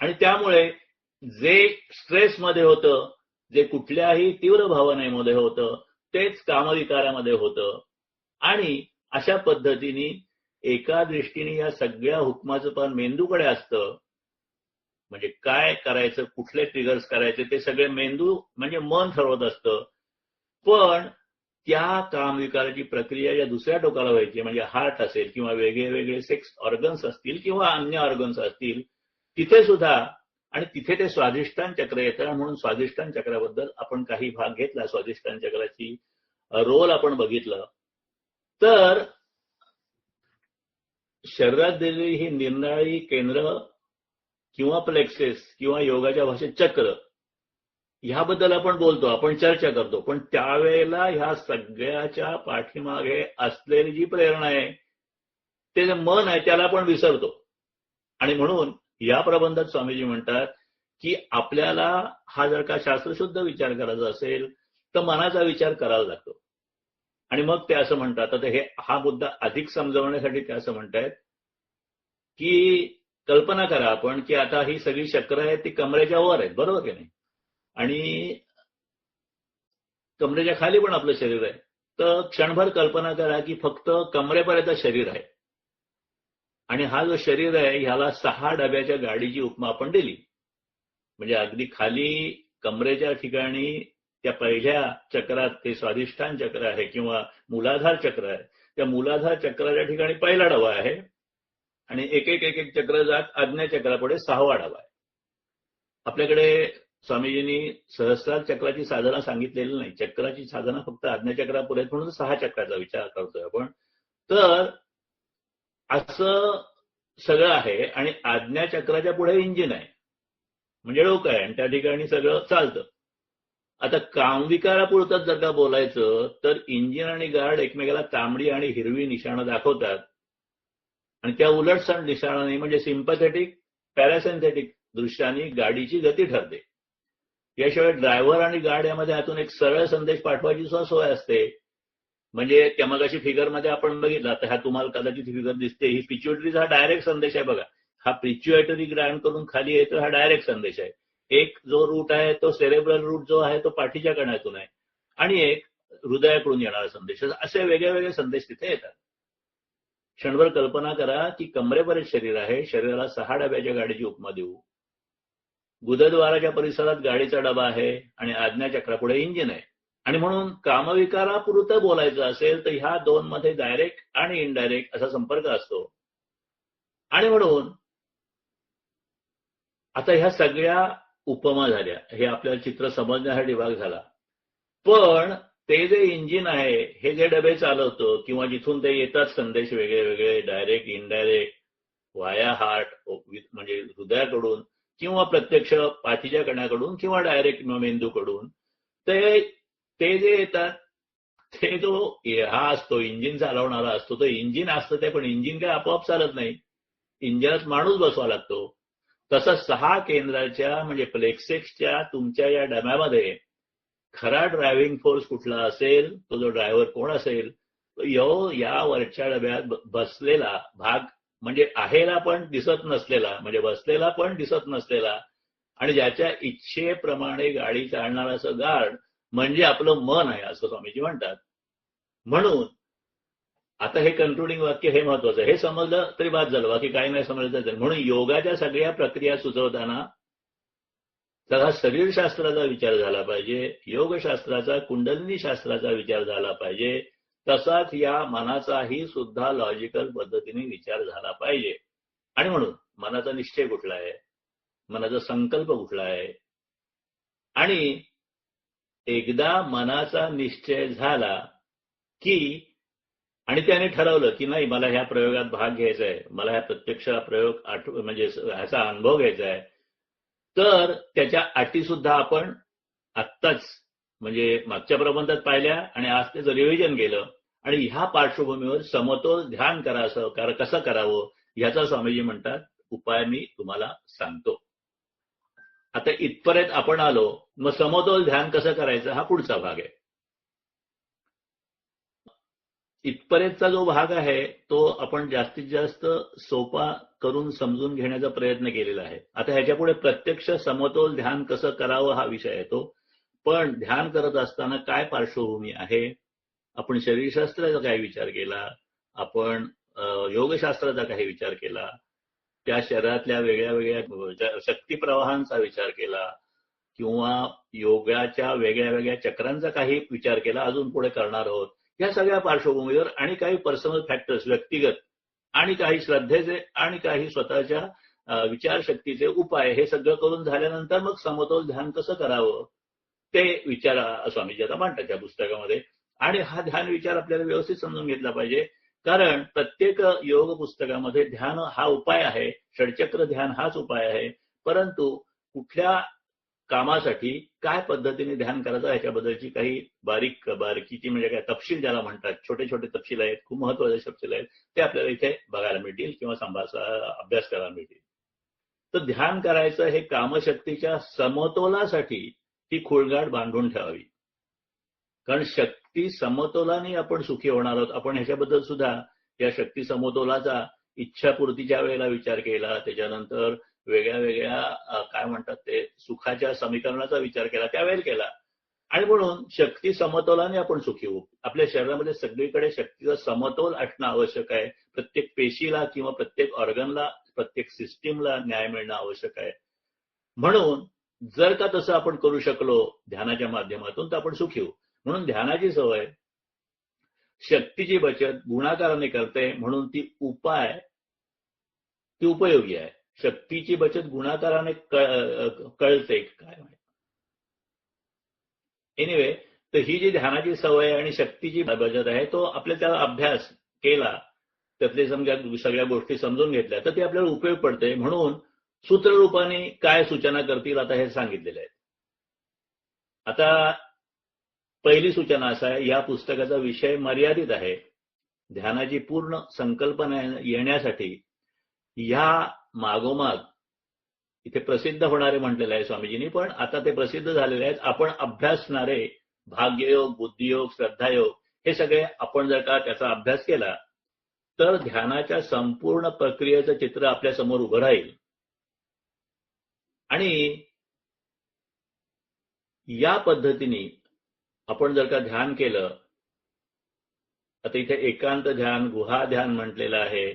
आणि त्यामुळे जे स्ट्रेसमध्ये होतं, जे कुठल्याही तीव्र भावनेमध्ये होतं तेच कामविकारामध्ये होतं. आणि अशा पद्धतीने एका दृष्टीने या सगळ्या हुकमाचं पान मेंदूकडे असतं. म्हणजे काय करायचं, कुठले ट्रिगर्स करायचे ते सगळे मेंदू म्हणजे मन ठरवत असतं. पण त्या कामविकाराची प्रक्रिया या दुसऱ्या टोकाला व्हायची म्हणजे हार्ट असेल किंवा वेगळे सेक्स ऑर्गन्स असतील किंवा अन्य ऑर्गन्स असतील तिथे सुद्धा. आणि तिथे ते स्वाधिष्ठान चक्र येतं म्हणून स्वाधिष्ठान चक्राबद्दल आपण काही भाग घेतला. स्वाधिष्ठान चक्राची रोल आपण बघितलं. तर शरीरात दिलेली ही निर्णायी केंद्र किंवा प्लेक्सेस किंवा योगाच्या भाषेत चक्र ह्याबद्दल आपण बोलतो, आपण चर्चा करतो, पण त्यावेळेला ह्या सगळ्याच्या पाठीमागे असलेली जी प्रेरणा आहे ते जे मन आहे त्याला आपण विसरतो. आणि म्हणून या प्रबंधात स्वामीजी म्हणतात की आपल्याला हा जर का शास्त्रशुद्ध विचार करायचा असेल तर मनाचा विचार करावा लागतो. आणि मग ते असं म्हणतात, आता हा मुद्दा अधिक समजवण्यासाठी ते असं म्हणतात की कल्पना करा आपण की आता ही सगळी चक्र आहेत ती कमरेच्या वर आहेत, बरोबर की नाही, आणि कमरेच्या खाली पण आपलं शरीर आहे. तर क्षणभर कल्पना करा की फक्त कमरेपर्यंत शरीर आहे आणि हा जो शरीर आहे ह्याला 6 डब्याच्या गाडीची उपमा आपण दिली. म्हणजे अगदी खाली कमरेच्या ठिकाणी त्या पहिल्या चक्रात ते स्वाधिष्ठान चक्र आहे किंवा मूलाधार चक्र आहे. त्या मूलाधार चक्राच्या ठिकाणी पहिला डबा आहे आणि एक चक्र जात आज्ञा चक्रापुढे 6वा डबा आहे. आपल्याकडे स्वामीजींनी सहस्रार चक्राची साधना सांगितलेली नाही. चक्राची साधना फक्त आज्ञा चक्रापुढे म्हणून 6 चक्राचा विचार करतोय आपण. तर असं सगळं आहे आणि आज्ञा चक्राच्या पुढे इंजिन आहे म्हणजे डोकं आहे आणि त्या ठिकाणी सगळं चालतं. आता कामविकारापुरतच जर का बोलायचं तर इंजिन आणि गार्ड एकमेकाला तांबडी आणि हिरवी निशाणं दाखवतात आणि त्या उलट निशाणाने म्हणजे सिम्पॅथेटिक पॅरासिम्पॅथेटिक दृश्याने गाडीची गती ठरते. याशिवाय ड्रायव्हर आणि गार्ड यामध्ये हातून एक सरळ संदेश पाठवायची सुद्धा सोय असते. म्हणजे त्या मगाशी फिगरमध्ये आपण बघितलं, आता ह्या तुम्हाला कदाचित फिगर दिसते, ही पिच्युटरीचा हा डायरेक्ट संदेश आहे बघा. हा पिच्युटरी ग्लँड करून खाली येतो, हा डायरेक्ट संदेश आहे. एक जो रूट आहे तो सेरेब्रल रूट जो आहे तो पाठीच्या कण्यातून आहे आणि एक हृदयाकडून येणारा संदेश, असे वेगळे वेगळे संदेश तिथे येतात. क्षणभर कल्पना करा की कमरेपर्यंत शरीर आहे, शरीराला 6 डब्याच्या गाडीची उपमा देऊ. गुदद्वाराच्या परिसरात गाडीचा डबा आहे आणि आज्ञाचक्रापुढे इंजिन आहे. आणि म्हणून कामविकारापुरतं बोलायचं असेल तर ह्या दोन मध्ये डायरेक्ट आणि इनडायरेक्ट असा संपर्क असतो. आणि म्हणून आता ह्या सगळ्या उपमा झाल्या, हे आपल्याला चित्र समजण्यासाठी भाग झाला. पण ते जे इंजिन आहे, हे जे डबे चालवतं किंवा जिथून ते येतात संदेश वेगळे वेगळे, डायरेक्ट इनडायरेक्ट, वाया हार्ट म्हणजे हृदयाकडून किंवा प्रत्यक्ष पाठीच्या कण्याकडून किंवा डायरेक्ट मेंदूकडून, ते जे येतात ते जो हा असतो इंजिन चालवणारा असतो, तो इंजिन असतं ते, पण इंजिन काय आपोआप चालत नाही, इंजिनात माणूस बसवा लागतो. तसं 6 केंद्राच्या म्हणजे प्लेक्सेक्सच्या तुमच्या या डब्यामध्ये खरा ड्रायव्हिंग फोर्स कुठला असेल, तो जो ड्रायव्हर कोण असेल, तो या वरच्या डब्यात बसलेला भाग म्हणजे आहेला पण दिसत नसलेला, म्हणजे बसलेला पण दिसत नसलेला आणि ज्याच्या इच्छेप्रमाणे गाडी चालणारा असं गार्ड म्हणजे आपलं मन आहे, असं स्वामीजी म्हणतात. म्हणून आता हे कन्क्लुडिंग वाक्य हे महत्वाचं आहे. हे समजलं तरी बाद झालं, बाकी काही नाही समजलं तरी. म्हणून योगाच्या सगळ्या प्रक्रिया सुचवताना सगळा शरीरशास्त्राचा विचार झाला पाहिजे, योगशास्त्राचा, कुंडलिनी शास्त्राचा विचार झाला पाहिजे, तसाच या मनाचाही सुद्धा लॉजिकल पद्धतीने विचार झाला पाहिजे. आणि म्हणून मनाचा निश्चय कुठला आहे, मनाचा संकल्प कुठला आहे, आणि एकदा मनाचा निश्चय झाला की आणि त्याने ठरवलं की नाही मला ह्या प्रयोगात भाग घ्यायचा आहे, मला ह्या प्रत्यक्ष प्रयोग म्हणजे ह्याचा अनुभव घ्यायचा आहे, तर त्याच्या अटी सुद्धा आपण आत्ताच म्हणजे मागच्या प्रबंधात पाहिल्या आणि आज त्याचं रिव्हिजन केलं. आणि ह्या पार्श्वभूमीवर समतोल ध्यान कसं करावं ह्याचा स्वामीजी म्हणतात उपाय मी तुम्हाला सांगतो. आता इथपर्यंत आपण आलो, मग समतोल ध्यान कसं करायचं हा पुढचा भाग आहे. इथपर्यंतचा जो भाग आहे तो आपण जास्तीत जास्त सोपा करून समजून घेण्याचा प्रयत्न केलेला आहे. आता ह्याच्यापुढे प्रत्यक्ष समतोल ध्यान कसं करावं हा विषय येतो. पण ध्यान करत असताना काय पार्श्वभूमी आहे, आपण शरीरशास्त्राचा काय विचार केला, आपण योगशास्त्राचा काही विचार केला, त्या शरीरातल्या वेगळ्या वेगळ्या शक्ती प्रवाहांचा विचार केला किंवा योगाच्या वेगळ्या वेगळ्या चक्रांचा काही विचार केला, अजून पुढे करणार आहोत. या सगळ्या पार्श्वभूमीवर आणि काही पर्सनल फॅक्टर्स व्यक्तिगत आणि काही श्रद्धेचे आणि काही स्वतःच्या विचारशक्तीचे उपाय हे सगळं करून झाल्यानंतर मग समतोल ध्यान कसं करावं ते विचार स्वामीजी आता मांडतात त्या पुस्तकामध्ये. आणि हा ध्यान विचार आपल्याला व्यवस्थित समजून घेतला पाहिजे, कारण प्रत्येक योग पुस्तकामध्ये ध्यान हा उपाय आहे, षडचक्र ध्यान हाच उपाय आहे, परंतु कुठल्या कामासाठी काय पद्धतीने ध्यान करायचं ह्याच्याबद्दलची काही बारीकीची म्हणजे काय तपशील ज्याला म्हणतात, छोटे छोटे तपशील आहेत, खूप महत्वाचे तपशील आहेत, ते आपल्याला इथे बघायला मिळतील किंवा अभ्यास करायला मिळतील. तर ध्यान करायचं हे कामशक्तीच्या समतोलासाठी ती खुळगाड बांधून ठेवावी, कारण शक्ती समतोलाने आपण सुखी होणार आहोत. आपण ह्याच्याबद्दल सुद्धा या शक्ती समतोलाचा इच्छापूर्तीच्या वेळेला विचार केला, त्याच्यानंतर वेगळ्या वेगळ्या काय म्हणतात ते सुखाच्या समीकरणाचा विचार केला, त्यावेळेला केला. आणि म्हणून शक्ती समतोलाने आपण सुखी होऊ. आपल्या शरीरामध्ये सगळीकडे शक्तीचा समतोल असणं आवश्यक आहे. प्रत्येक पेशीला किंवा प्रत्येक ऑर्गनला, प्रत्येक सिस्टीमला न्याय मिळणं आवश्यक आहे. म्हणून जर का तसं आपण करू शकलो ध्यानाच्या माध्यमातून तर आपण सुखी होऊ. म्हणून ध्यानाची सवय शक्तीची बचत गुणाकाराने करते, म्हणून ती उपयोगी आहे. शक्तीची बचत गुणाकाराने कळते काय माहिती. एनिवे, तर ही जी ध्यानाची सवय आणि शक्तीची बचत आहे तो आपल्या त्याला अभ्यास केला, त्यातले समजा सगळ्या गोष्टी समजून घेतल्या तर ते आपल्याला उपयोग पडते. म्हणून सूत्ररूपाने काय सूचना करतील आता हे सांगितलेले आहे. आता पहिली सूचना असा आहे, या पुस्तकाचा विषय मर्यादित आहे. ध्यानाची पूर्ण संकल्पना येण्यासाठी या मागोमाग इथे प्रसिद्ध होणारे म्हटलेले आहे स्वामीजींनी, पण आता ते प्रसिद्ध झालेले आहेत. आपण अभ्यासणारे भाग्ययोग, बुद्धियोग, श्रद्धायोग हे सगळे आपण जर का त्याचा अभ्यास केला तर ध्यानाच्या संपूर्ण प्रक्रियेचं चित्र आपल्या समोर उभं राहील. आणि या पद्धतीने आपण जर का ध्यान केलं, आता इथे एकांत ध्यान, गुहा ध्यान म्हटलेलं आहे,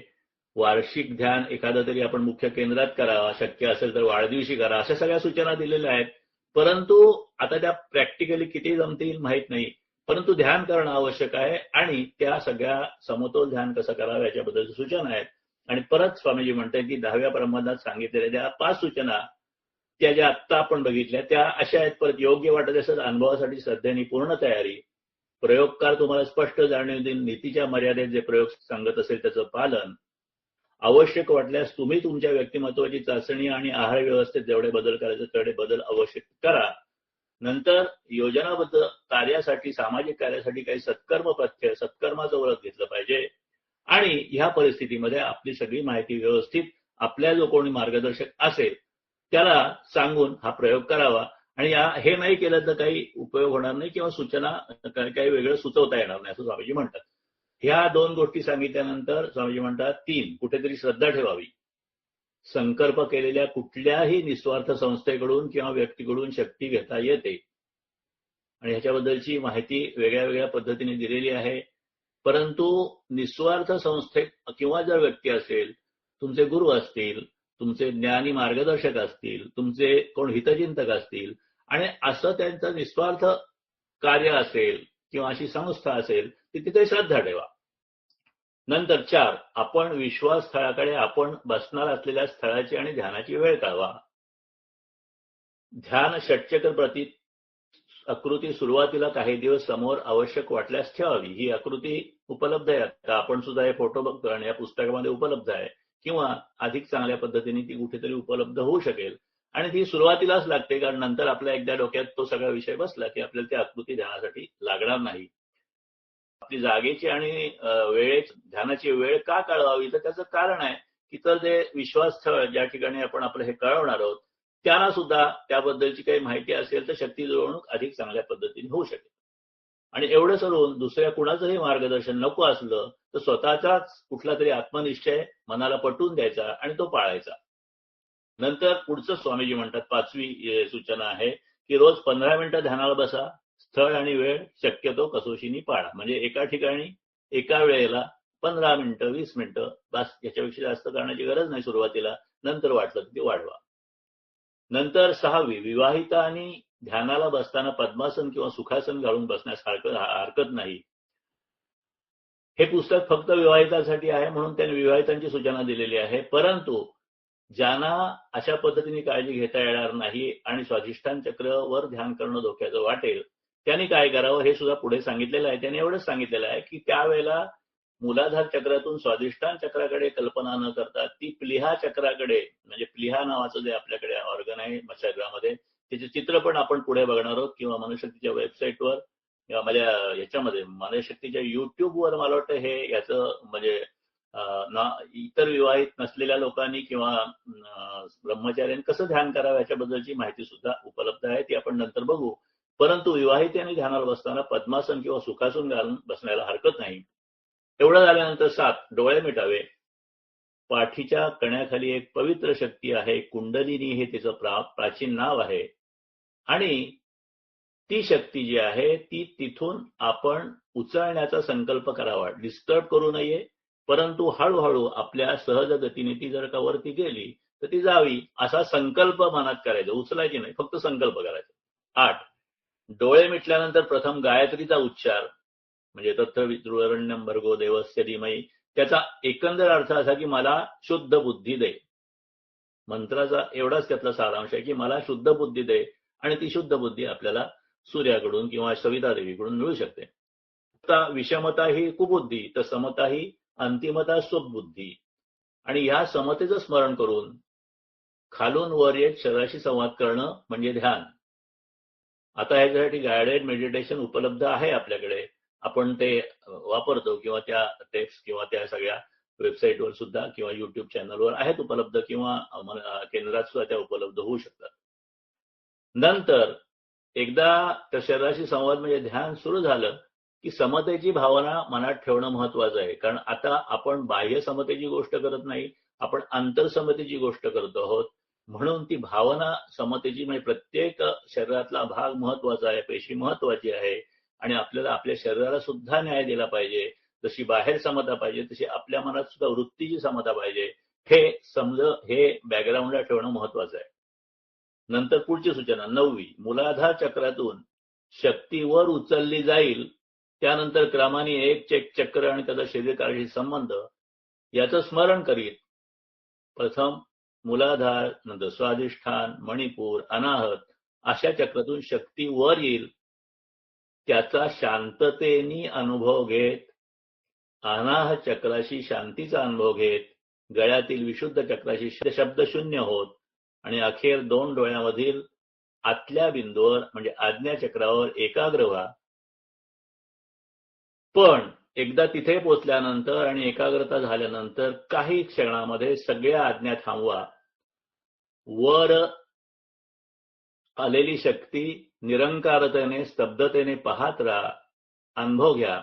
वार्षिक ध्यान एखादं तरी आपण मुख्य केंद्रात करावा, शक्य असेल तर वाढदिवशी करा, अशा सगळ्या सूचना दिलेल्या आहेत. परंतु आता त्या प्रॅक्टिकली किती जमतील माहीत नाही, परंतु ध्यान करणं आवश्यक आहे आणि त्या सगळ्या समतोल ध्यान कसं करावं याच्याबद्दलच्या सूचना आहेत. आणि परत स्वामीजी म्हणतात की 10व्या प्रबंधात सांगितलेल्या त्या 5 सूचना त्या ज्या आत्ता आपण बघितल्या त्या अशा आहेत. परत योग्य वाटत असेल अनुभवासाठी श्रद्धेने पूर्ण तयारी, प्रयोगकार तुम्हाला स्पष्ट जाणीव देईल, नीतीच्या मर्यादेत जे प्रयोग सांगत असेल त्याचं पालन, आवश्यक वाटल्यास तुम्ही तुमच्या व्यक्तिमत्वाची चाचणी आणि आहार व्यवस्थेत जेवढे बदल करायचे तेवढे बदल आवश्यक करा. नंतर योजनाबद्ध कार्यासाठी, सामाजिक कार्यासाठी काही सत्कर्म पथ्य, सत्कर्माचं व्रत घेतलं पाहिजे आणि ह्या परिस्थितीमध्ये आपली सगळी माहिती व्यवस्थित आपल्या जो कोणी मार्गदर्शक असेल त्याला सांगून हा प्रयोग करावा. आणि हे नाही केलं तर काही उपयोग होणार नाही किंवा सूचना काही वेगळं सुचवता येणार नाही असं स्वामीजी म्हणतात. ह्या 2 गोष्टी सांगितल्यानंतर स्वामीजी म्हणतात 3 कुठेतरी श्रद्धा ठेवावी. संकल्प केलेल्या कुठल्याही निस्वार्थ संस्थेकडून किंवा व्यक्तीकडून शक्ती घेता येते आणि ह्याच्याबद्दलची माहिती वेगळ्या वेगळ्या पद्धतीने दिलेली आहे. परंतु निस्वार्थ संस्थेत किंवा जर व्यक्ती असेल, तुमचे गुरु असतील, तुमचे ज्ञानी मार्गदर्शक असतील, तुमचे कोण हितचिंतक असतील आणि असं त्यांचं निस्वार्थ कार्य असेल किंवा अशी संस्था असेल तर तिथे श्रद्धा ठेवा. नंतर 4 आपण विश्वास स्थळाकडे आपण बसणार असलेल्या स्थळाची आणि ध्यानाची वेळ कळवा. ध्यान षटचक्र प्रती आकृती सुरुवातीला काही दिवस समोर आवश्यक वाटल्यास ठेवावी. ही आकृती उपलब्ध आहे, आता आपण सुद्धा हे फोटो बघतो आणि या पुस्तकामध्ये उपलब्ध आहे किंवा अधिक चांगल्या पद्धतीने ती कुठेतरी उपलब्ध होऊ शकेल. आणि ती सुरुवातीलाच लागते कारण नंतर आपल्या एकदा डोक्यात तो सगळा विषय बसला की आपल्याला ती आकृती ध्यानासाठी लागणार नाही. आपली जागेची आणि वेळेची ध्यानाची वेळ का कळवावी तर त्याचं कारण आहे की तर जे विश्वासस्थळ ज्या ठिकाणी आपण आपलं हे कळवणार आहोत त्यांना सुद्धा त्याबद्दलची काही माहिती असेल तर शक्ती जुळवणूक अधिक चांगल्या पद्धतीने होऊ शकेल. आणि एवढं सोडून दुसऱ्या कुणाचंही मार्गदर्शन नको असलं तर स्वतःचाच कुठला तरी आत्मनिश्चय मनाला पटवून द्यायचा आणि तो पाळायचा. नंतर पुढचं स्वामीजी म्हणतात 5वी सूचना आहे की रोज 15 मिनिटं ध्यानाला बसा. स्थळ आणि वेळ शक्यतो कसोशीने पाळा. म्हणजे एका ठिकाणी एका वेळेला 15 मिनिटं 20 मिनिटं बस, याच्यापेक्षा जास्त करण्याची गरज नाही सुरुवातीला, नंतर वाटलं तर ते वाढवा. नंतर 6वी विवाहितांनी ध्यानाला बसताना पद्मासन किंवा सुखासन घालून बसण्यास हरकत नाही. हे पुस्तक फक्त विवाहितांसाठी आहे म्हणून त्यांनी विवाहितांची सूचना दिलेली आहे. परंतु ज्यांना अशा पद्धतीने काळजी घेता येणार नाही आणि स्वाधिष्ठान चक्रवर ध्यान करणं धोक्याचं वाटेल त्यांनी काय करावं हे सुद्धा पुढे सांगितलेलं आहे. त्यांनी एवढंच सांगितलेलं आहे की त्यावेळेला मूलाधार चक्रातून स्वाधिष्ठान चक्राकडे कल्पना न करता ती प्लीहा चक्राकडे, म्हणजे प्लीहा नावाचं जे आपल्याकडे ऑर्गन आहे शरीरामध्ये त्याचे चित्र पण आपण पुढे बघणार आहोत किंवा मनशक्तीच्या वेबसाईटवर किंवा माझ्या याच्यामध्ये मनशक्तीच्या युट्यूबवर मला वाटतं हे याचं म्हणजे इतर विवाहित नसलेल्या लोकांनी किंवा ब्रह्मचार्यांनी कसं ध्यान करावं याच्याबद्दलची माहिती सुद्धा उपलब्ध आहे, ती आपण नंतर बघू. परंतु विवाहितांनी ध्यानाला बसताना पद्मासन किंवा सुखासन घालून बसण्याला हरकत नाही. एवढं झाल्यानंतर 7 डोळे मिटावे. पाठीच्या कण्याखाली एक पवित्र शक्ती आहे, कुंडलिनी हे तिचं प्राचीन नाव आहे आणि ती शक्ती जी आहे ती तिथून आपण उचलण्याचा संकल्प करावा. डिस्टर्ब करू नये, परंतु हळूहळू आपल्या सहज गतीने ती जर का वरती गेली तर ती जावी असा संकल्प मनात करायचा, उचलायची नाही, फक्त संकल्प करायचा. 8 डोळे मिटल्यानंतर प्रथम गायत्रीचा उच्चार, म्हणजे तत्त्ववितुरण्यं भर्गो देवस्य धीमहि, त्याचा एकंदर अर्थ असा की मला शुद्ध बुद्धी दे. मंत्राचा एवढाच त्यातला सारांश आहे की मला शुद्ध बुद्धी दे आणि ती शुद्ध बुद्धी आपल्याला सूर्याकडून किंवा सविता देवीकडून मिळू शकते. विषमता ही कुबुद्धी तर समता ही अंतिमता स्वबुद्धी. आणि ह्या समतेचं स्मरण करून खालून वर येत शरीराशी संवाद करणं म्हणजे ध्यान. आता ह्याच्यासाठी गायडेड मेडिटेशन उपलब्ध आहे आपल्याकडे, आपण ते वापरतो किंवा त्या टेक्स्ट किंवा त्या सगळ्या वेबसाईटवर सुद्धा किंवा युट्यूब चॅनलवर आहेत उपलब्ध किंवा केंद्रात सुद्धा त्या उपलब्ध होऊ शकतात. नंतर एकदा त्या शरीराशी संवाद म्हणजे ध्यान सुरू झालं की समतेची भावना मनात ठेवणं महत्वाचं आहे. कारण आता आपण बाह्य समतेची गोष्ट करत नाही, आपण आंतरसमतेची गोष्ट करतो आहोत. म्हणून ती भावना समतेची म्हणजे प्रत्येक शरीरातला भाग महत्वाचा आहे, पेशी महत्वाची आहे आणि आपल्याला आपल्या शरीराला सुद्धा न्याय दिला पाहिजे. जशी बाहेर समता पाहिजे तशी आपल्या मनात सुद्धा वृत्तीची समता पाहिजे. हे बॅकग्राऊंडला ठेवणं महत्वाचं आहे. नंतर पुढची सूचना 9वी, मूलाधार चक्रातून शक्ती वर उचलली जाईल. त्यानंतर क्रमाने एक चक्र आणि त्याचा शरीराशी संबंध याचं स्मरण करीत प्रथम मूलाधार, नंतर स्वाधिष्ठान, मणिपूर, अनाहत अशा चक्रातून शक्ती वर येईल. त्याचा शांततेने अनुभव घेत, अनाहत चक्राशी शांतीचा अनुभव घेत, गळ्यातील विशुद्ध चक्राशी शब्द शून्य होत आणि अखेर 2 डोळ्यामधील आतल्या बिंदूवर म्हणजे आज्ञा चक्रावर एकाग्र व्हा. पण एकदा तिथे पोचल्यानंतर आणि एकाग्रता झाल्यानंतर काही क्षणामध्ये सगळ्या आज्ञा थांबवा. वर आलेली शक्ती निरंकारतेने, स्तब्धतेने पाहत राहा, अनुभव घ्या.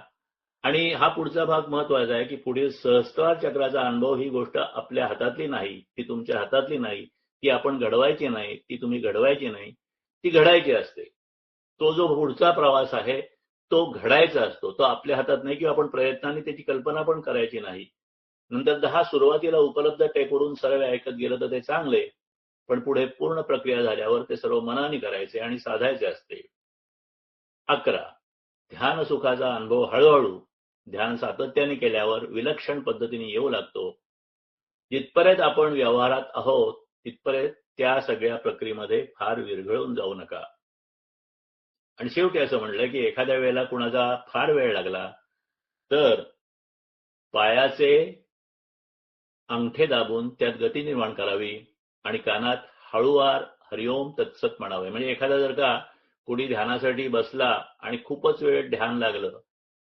आणि हा पुढचा भाग महत्वाचा आहे की पुढील सहस्त्रार चक्राचा अनुभव ही गोष्ट आपल्या हातातली नाही, ती तुमच्या हातातली नाही, ती आपण घडवायची नाही, ती तुम्ही घडवायची नाही, ती घडायची असते. तो जो पुढचा प्रवास आहे तो घडायचा असतो, तो आपल्या हातात नाही किंवा आपण प्रयत्नाने त्याची कल्पना पण करायची नाही. नंतर 10 सुरुवातीला उपलब्ध टेकडून सर्व ऐकत गेलं तर ते चांगले, पण पुढे पूर्ण प्रक्रिया झाल्यावर ते सर्व मनाने करायचे आणि साधायचे असते. 11, ध्यान सुखाचा अनुभव हळूहळू ध्यान सातत्याने केल्यावर विलक्षण पद्धतीने येऊ लागतो. जिथपर्यंत आपण व्यवहारात आहोत तिथपर्यंत त्या सगळ्या प्रक्रियेमध्ये फार विरघळून जाऊ नका. आणि शेवटी असं म्हणलं की एखाद्या वेळेला कुणाचा फार वेळ लागला तर पायाचे अंगठे दाबून त्यात गती निर्माण करावी आणि कानात हळूवार हरिओम तत्सत म्हणावे. म्हणजे एखादा जर का कुणी ध्यानासाठी बसला आणि खूपच वेळ ध्यान लागलं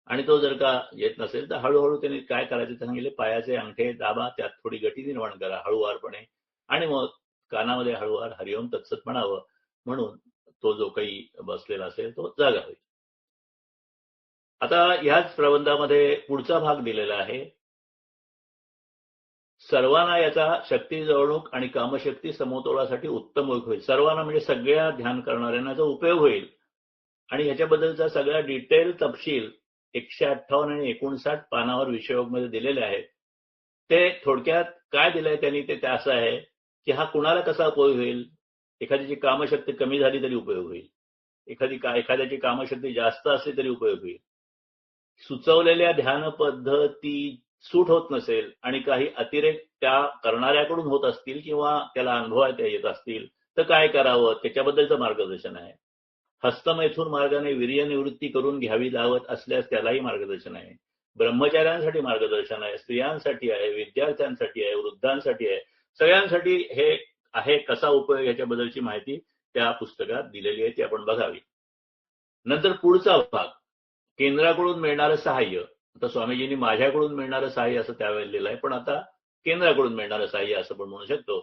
आणि तो जर का येत नसेल तर हळूहळू त्यांनी काय करायचं ते सांगितले, पायाचे अंगठे दाबा, त्यात थोडी गती निर्माण करा हळूवारपणे आणि मग कानामध्ये हळूवार हरिओम तत्सत म्हणावं. म्हणून तो जो काही बसलेला असेल तो जागा होईल. आता ह्याच प्रबंधामध्ये पुढचा भाग दिलेला आहे. सर्वांना याचा शक्ती जवळणूक आणि कामशक्ती समतोलासाठी उत्तम उपयोग होईल. सर्वांना म्हणजे सगळ्या ध्यान करणाऱ्यांना याचा उपयोग होईल आणि ह्याच्याबद्दलचा सगळा डिटेल तपशील 158 आणि 59 पानावर विषयोगमध्ये दिलेले आहेत. ते थोडक्यात काय दिलंय त्यांनी ते असं आहे की हा कुणाला कसा उपयोग होईल. एखाद्याची कामशक्ती कमी झाली तरी उपयोग होईल, एखाद्याची कामशक्ती जास्त असली तरी उपयोग होईल. सुचवलेल्या ध्यान पद्धती सूट होत नसेल आणि काही अतिरेक त्या करणाऱ्याकडून होत असतील किंवा त्याला अनुभवायला येत असतील तर काय करावं त्याच्याबद्दलचं मार्गदर्शन आहे. हस्तमैथून मार्गाने वीर्य निवृत्ती करून घ्यावी लागत असल्यास त्यालाही मार्गदर्शन आहे. ब्रह्मचार्यांसाठी मार्गदर्शन आहे, स्त्रियांसाठी आहे, विद्यार्थ्यांसाठी आहे, वृद्धांसाठी आहे, सगळ्यांसाठी हे आहे. कसा उपयोग याच्याबद्दलची माहिती त्या पुस्तकात दिलेली आहे, ती आपण बघावी. नंतर पुढचा भाग केंद्राकडून मिळणारं सहाय्य. आता स्वामीजींनी माझ्याकडून मिळणारं सहाय्य असं त्यावेळेला लिहिलंय, पण आता केंद्राकडून मिळणारं सहाय्य असं पण म्हणू शकतो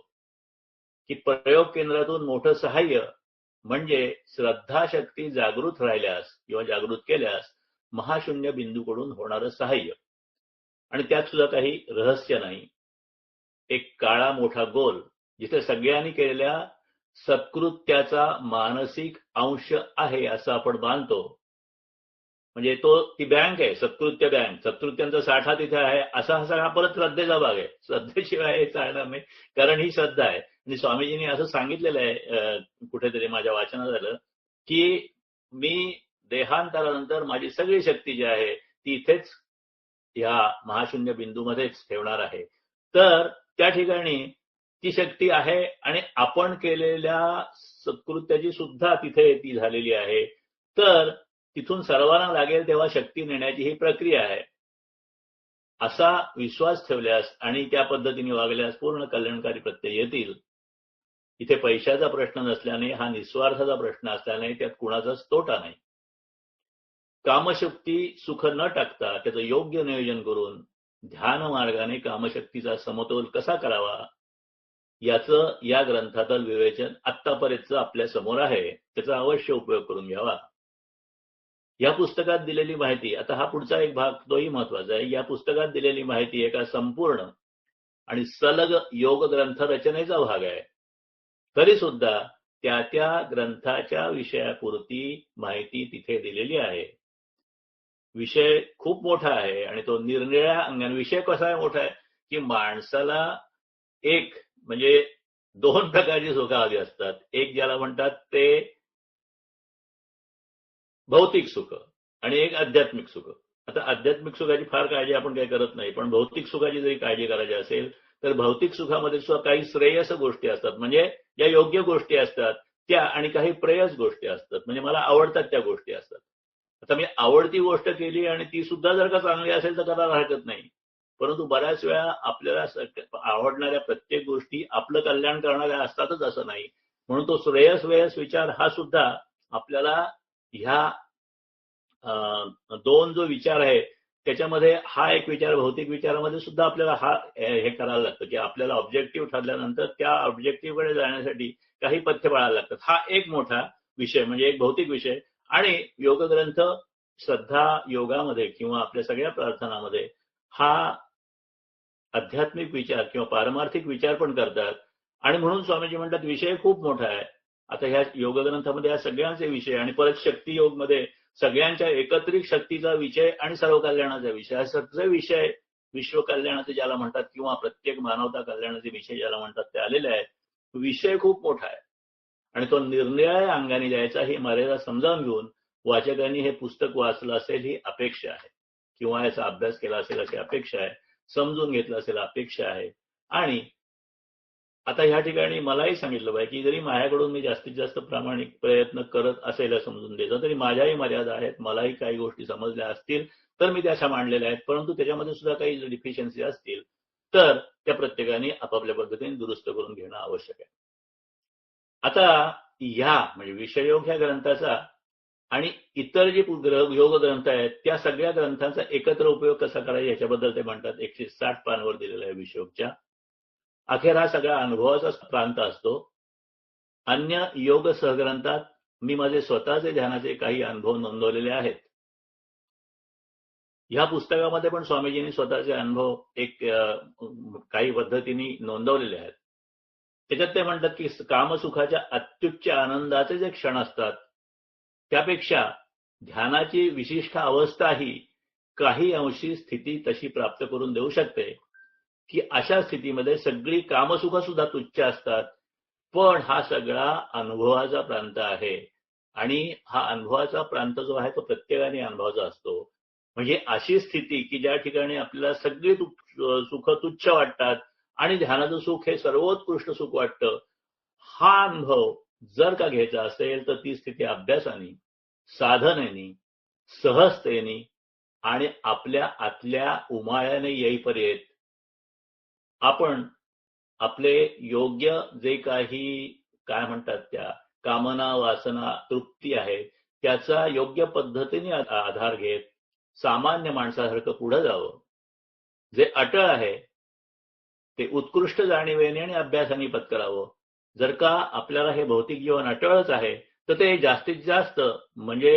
की प्रयोग केंद्रातून मोठं सहाय्य म्हणजे श्रद्धाशक्ती जागृत राहिल्यास किंवा जागृत केल्यास महाशून्य बिंदूकडून होणारं सहाय्य. आणि त्यात सुद्धा काही रहस्य नाही. एक काळा मोठा गोल जिथे सगळ्यांनी केलेल्या सत्कृत्याचा मानसिक अंश आहे असं आपण मानतो. म्हणजे ती बँक आहे, सत्कृत्य बँक, सत्कृत्यांचा साठा तिथे आहे असा हा सगळा परत श्रद्धेचा भाग आहे. श्रद्धेशिवाय हे चालणार नाही, कारण ही श्रद्धा आहे. आणि स्वामीजींनी असं सांगितलेलं आहे कुठेतरी माझ्या वाचनात झालं की मी देहांतरानंतर माझी सगळी शक्ती जी आहे ती इथेच या महाशून्य बिंदूमध्येच ठेवणार आहे. तर त्या ठिकाणी ती शक्ती आहे आणि आपण केलेल्या सत्कृत्याची सुद्धा तिथे ती झालेली आहे. तर तिथून सर्वांना लागेल तेव्हा शक्ती नेण्याची ही प्रक्रिया आहे. असा विश्वास ठेवल्यास आणि त्या पद्धतीने वागल्यास पूर्ण कल्याणकारी प्रत्यय येतील. इथे पैशाचा प्रश्न नसल्याने, हा निस्वार्थाचा प्रश्न असल्याने त्यात कुणाचाच तोटा नाही. कामशक्ती सुख न टाकता त्याचं योग्य नियोजन करून ध्यान मार्गाने कामशक्तीचा समतोल कसा करावा याचं या ग्रंथातील विवेचन आत्तापर्यंत आपल्या समोर आहे. त्याचा अवश्य उपयोग करून घ्यावा. या पुस्तकात दिलेली माहिती, आता हा पुढचा एक भाग तोही महत्वाचा आहे. या पुस्तकात दिलेली माहिती एका संपूर्ण आणि सलग योग ग्रंथ रचनेचा भाग आहे. तरी सुद्धा त्या त्या ग्रंथाच्या विषयापुरती माहिती तिथे दिलेली आहे. विषय खूप मोठा आहे आणि तो निरनिराळ्या अंगाने विषय कसा आहे मोठा आहे की माणसाला एक म्हणजे दोन प्रकारची सुख हवी असतात. एक ज्याला म्हणतात ते भौतिक सुख आणि एक आध्यात्मिक सुख. आता आध्यात्मिक सुखाची फार काळजी आपण काही करत नाही, पण भौतिक सुखाची जरी काळजी करायची असेल तर भौतिक सुखामध्ये सुद्धा काही श्रेयस गोष्टी असतात, म्हणजे ज्या योग्य गोष्टी असतात त्या, आणि काही प्रेयस गोष्टी असतात, म्हणजे मला आवडतात त्या गोष्टी असतात. आता मी आवडती गोष्ट केली आणि ती सुद्धा जर का चांगली असेल तर करायला हरकत नाही, परंतु बऱ्याच वेळा आपल्याला आवडणाऱ्या प्रत्येक गोष्टी आपलं कल्याण करणाऱ्या असतातच असं नाही. म्हणून तो श्रेयस वेयस विचार हा सुद्धा आपल्याला ह्या दोन जो विचार आहे त्याच्यामध्ये हा एक विचार भौतिक विचारामध्ये सुद्धा आपल्याला हा हे करायला लागतं की आपल्याला ऑब्जेक्टिव्ह ठरल्यानंतर त्या ऑब्जेक्टिव्हकडे जाण्यासाठी काही पथ्य पाळायला लागतात. हा एक मोठा विषय म्हणजे एक भौतिक विषय. आणि योग ग्रंथ श्रद्धा योगामध्ये किंवा आपल्या सगळ्या प्रार्थनामध्ये हा आध्यात्मिक विचार किंवा पारमार्थिक विचार पण करतात. आणि म्हणून स्वामीजी म्हणतात विषय खूप मोठा आहे. आता ह्या योग ग्रंथामध्ये या सगळ्यांचे विषय आणि परत शक्ती योग मध्ये सगळ्यांच्या एकत्रित शक्तीचा विषय आणि सर्व कल्याणाचा विषय, हा सगळे विषय विश्व कल्याणाचे ज्याला म्हणतात किंवा प्रत्येक मानवता कल्याणाचे विषय ज्याला म्हणतात ते आलेले आहेत. विषय खूप मोठा आहे आणि तो निरनिराळ्या अंगाने द्यायचा ही मर्यादा समजावून घेऊन वाचकांनी हे पुस्तक वाचलं असेल ही अपेक्षा आहे, किंवा याचा अभ्यास केला असेल अशी अपेक्षा आहे, समजून घेतलं असेल अपेक्षा आहे. आणि आता ह्या ठिकाणी मलाही सांगितलं पाहिजे की जरी माझ्याकडून मी जास्तीत जास्त प्रामाणिक प्रयत्न करत असेल समजून द्यायचा, तरी माझ्याही मर्यादा आहेत. मलाही काही गोष्टी समजल्या असतील तर मी त्याच्या मांडलेल्या आहेत, परंतु त्याच्यामध्ये सुद्धा काही डिफिशियन्सी असतील तर त्या प्रत्येकाने आपापल्या पद्धतीने दुरुस्त करून घेणं आवश्यक आहे. आता ह्या म्हणजे विषययोग ह्या ग्रंथाचा आणि इतर जे योग ग्रंथ आहेत त्या सगळ्या ग्रंथांचा एकत्र उपयोग कसा करायचा याच्याबद्दल ते म्हणतात. 160 पानावर दिलेला आहे विषयोगच्या. अखेर हा सगळा अनुभवाचा प्रांत असतो. अन्य योग सहग्रंथात मी माझे स्वतःचे ध्यानाचे काही अनुभव नोंदवलेले आहेत. ह्या पुस्तकामध्ये पण स्वामीजींनी स्वतःचे अनुभव एक काही पद्धतीने नोंदवलेले आहेत. त्याच्यात ते म्हणतात की कामसुखाच्या अत्युच्च आनंदाचे जे क्षण असतात त्यापेक्षा ध्यानाची विशिष्ट अवस्था ही काही अंशी स्थिती तशी प्राप्त करून देऊ शकते की अशा स्थितीमध्ये सगळी कामसुख सुद्धा तुच्छ असतात, पण हा सगळा अनुभवाचा प्रांत आहे. आणि हा अनुभवाचा प्रांत जो आहे तो प्रत्येकाने अनुभवाचा असतो. म्हणजे अशी स्थिती की ज्या ठिकाणी आपल्याला सगळी सुख तुच्छ वाटतात आणि ध्यानाचं सुख हे सर्वोत्कृष्ट सुख वाटतं. हा अनुभव जर का घ्यायचा असेल तर ती स्थिती अभ्यासाने, साधनेने, सहजतेने आणि आपल्या आतल्या उमाळ्याने येईपर्यंत आपण आपले योग्य जे काही काय म्हणतात त्या कामना वासना तृप्ती आहे त्याचा योग्य पद्धतीने आधार घेत सामान्य माणसासारखं पुढे जावं. जे अटळ आहे ते उत्कृष्ट जाणीवेने आणि अभ्यासाने पत्करावं. जर का आपल्याला हे भौतिक जीवन अटळच आहे तर ते जास्तीत जास्त म्हणजे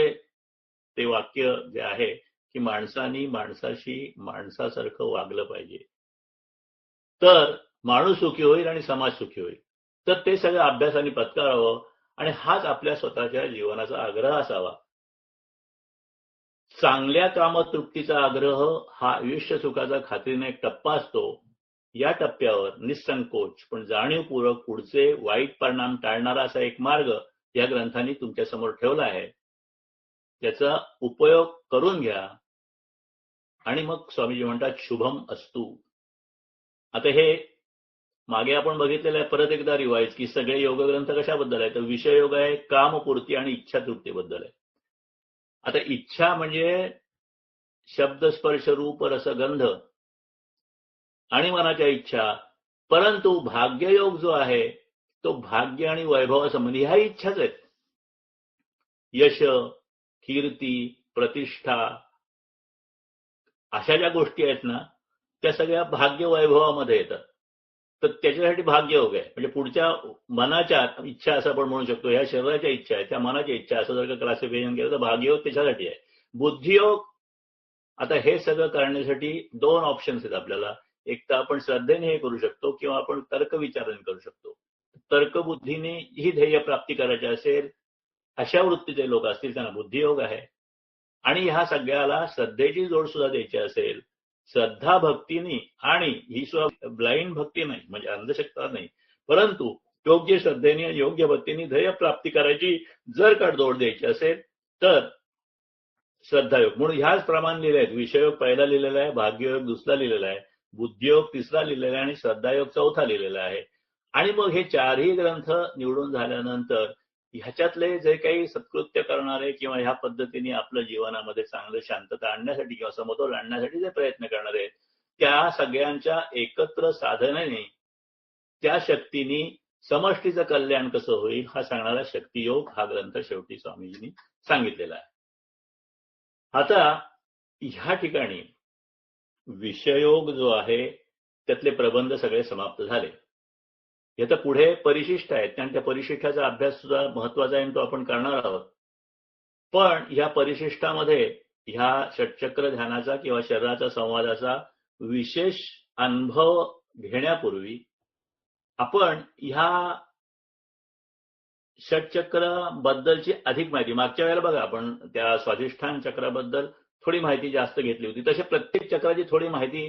ते वाक्य जे आहे की माणसानी माणसाशी माणसासारखं वागलं पाहिजे तर माणूस सुखी होईल आणि समाज सुखी होईल. तर ते सगळं अभ्यासाने पत्करावं आणि हाच आपल्या स्वतःच्या जीवनाचा आग्रह असावा. चांगल्या कामतृप्तीचा आग्रह हा आयुष्य सुखाचा खात्रीने एक टप्पा असतो. या टप्प्यावर निसंकोच पण जाणीवपूर्वक पुढचे वाईट परिणाम टाळणारा असा एक मार्ग या ग्रंथांनी तुमच्या समोर ठेवला आहे. त्याचा उपयोग करून घ्या आणि मग स्वामीजी म्हणतात शुभम अस्तु. आता हे मागे आपण बघितलेलं आहे, परत एकदा रिवाईज की सगळे योग ग्रंथ कशाबद्दल आहे तर विषय योग आहे, कामपूर्ती आणि इच्छा तृप्तीबद्दल आहे. आता इच्छा म्हणजे शब्द स्पर्श रूप रस गंध आणि मनाच्या इच्छा, परंतु भाग्ययोग जो आहे तो भाग्य आणि वैभवासंबंधी ह्या इच्छाच आहेत. यश, कीर्ती, प्रतिष्ठा अशा ज्या गोष्टी आहेत ना त्या सगळ्या भाग्य वैभवामध्ये येतात. तर त्याच्यासाठी भाग्ययोग आहे. म्हणजे पुढच्या मनाच्या इच्छा असं आपण म्हणू शकतो, ह्या शरीराच्या इच्छा आहे त्या मनाच्या इच्छा असं जर का क्लासिफिकेशन केलं तर भाग्ययोग त्याच्यासाठी आहे. बुद्धियोग आता हे सगळं करण्यासाठी दोन ऑप्शन्स आहेत आपल्याला. एक तर आपण श्रद्धेने हे करू शकतो किंवा आपण तर्क विचाराने करू शकतो. तर्कबुद्धीने ही ध्येय प्राप्ती करायची असेल अशा वृत्तीचे लोक असतील त्यांना बुद्धियोग आहे. आणि ह्या सगळ्याला श्रद्धेची जोड सुद्धा द्यायची असेल, श्रद्धा भक्तीने, आणि ही सुद्धा ब्लाइंड भक्ती नाही म्हणजे अंधश्रद्धा नाही, परंतु योग्य श्रद्धेने आणि योग्य भक्तीने ध्येय प्राप्ती करायची जर का जोड द्यायची असेल तर श्रद्धायोग. म्हणून ह्याच प्रमाण लिहिले आहेत. विषययोग पहिला लिहिलेला आहे, भाग्ययोग दुसरा लिहिलेला आहे, बुद्धियोग तिसरा लिहिलेला आहे आणि श्रद्धायोग चौथा लिहिलेला आहे. आणि मग हे चारही ग्रंथ निवडून झाल्यानंतर ह्याच्यातले जे काही सत्कृत्य करणारे किंवा ह्या पद्धतीने आपल्या जीवनामध्ये चांगलं शांतता आणण्यासाठी किंवा समतोल आणण्यासाठी जे प्रयत्न करणारे त्या सगळ्यांच्या एकत्र साधनेने त्या शक्तीने समष्टीचं कल्याण कसं होईल हा सांगणारा शक्तियोग हा ग्रंथ शेवटी स्वामीजींनी सांगितलेला आहे. आता ह्या ठिकाणी विषयोग जो आहे त्यातले प्रबंध सगळे समाप्त झाले. हे तर पुढे परिशिष्ट आहेत आणि त्या परिशिष्टाचा अभ्यास सुद्धा महत्वाचा आहे, तो आपण करणार आहोत. पण ह्या परिशिष्टामध्ये ह्या षटचक्र ध्यानाचा किंवा शरीराचा संवादाचा विशेष अनुभव घेण्यापूर्वी आपण ह्या षटचक्र बद्दलची अधिक माहिती, मागच्या वेळेला बघा आपण त्या स्वाधिष्ठान चक्राबद्दल थोडी माहिती जास्त घेतली होती, तसे प्रत्येक चक्राची थोडी माहिती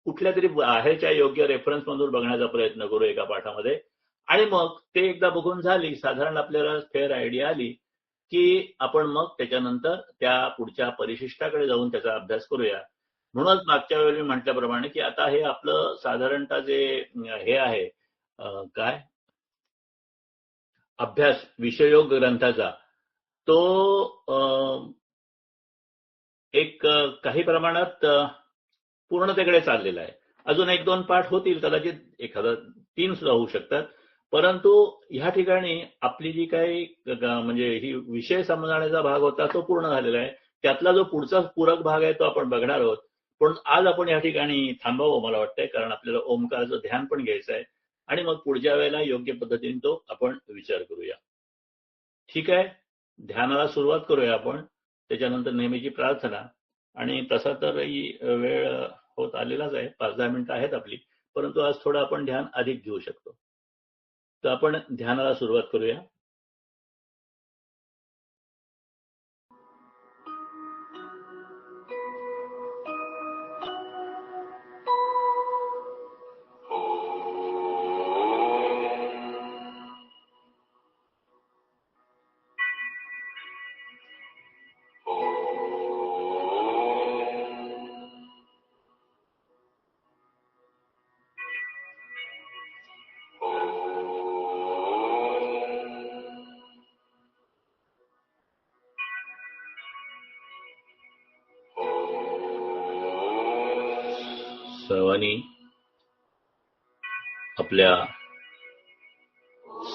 कुठल्या तरी बाहेरच्या योग्य रेफरन्स मधून बघण्याचा प्रयत्न करू एका पाठामध्ये. आणि मग ते एकदा बघून झाली, साधारण आपल्याला फेअर आयडिया आली की आपण मग त्याच्यानंतर त्या पुढच्या परिशिष्टाकडे जाऊन त्याचा अभ्यास करूया. म्हणूनच मागच्या वेळी मी म्हटल्याप्रमाणे की आता हे आपलं साधारणतः जे हे आहे काय अभ्यास विषयोग ग्रंथाचा तो एक काही प्रमाणात पूर्णतेकडे चाललेला आहे. अजून 1-2 पाठ होतील, कदाचित एखादा 3 सुद्धा होऊ शकतात. परंतु ह्या ठिकाणी आपली जी काही म्हणजे ही विषय समजण्याचा भाग होता तो पूर्ण झालेला आहे. त्यातला जो पुढचा पूरक भाग आहे तो आपण बघणार आहोत. पण आज आपण या ठिकाणी थांबावं मला वाटतंय, कारण आपल्याला ओंकाराचं ध्यान पण घ्यायचं आहे आणि मग पुढच्या वेळेला योग्य पद्धतीने तो आपण विचार करूया. ठीक आहे, ध्यानाला सुरुवात करूया आपण. त्याच्यानंतर नेहमीची प्रार्थना. आणि तसा तर वेळ होत आलेलाच आहे, 5-10 मिनिटं आहेत आपली, परंतु आज थोडं आपण ध्यान अधिक घेऊ शकतो. तर आपण ध्यानाला सुरुवात करूया. सर्वांनी आपल्या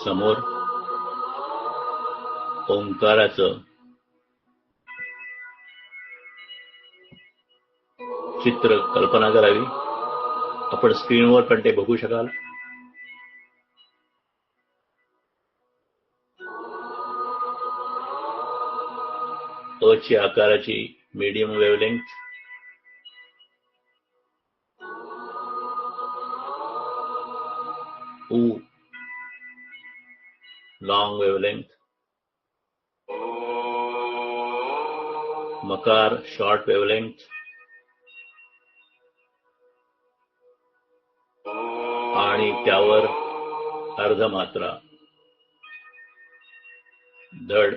समोर ओंकाराचं चित्र कल्पना करावी. आपण स्क्रीनवर पण ते बघू शकाल. अची आकाराची मीडियम वेव्हलेंथ, ऊ लॉंग वेव्हलेंथ, मकार शॉर्ट वेव्हलेंथ आणि त्यावर अर्धमात्रा. धड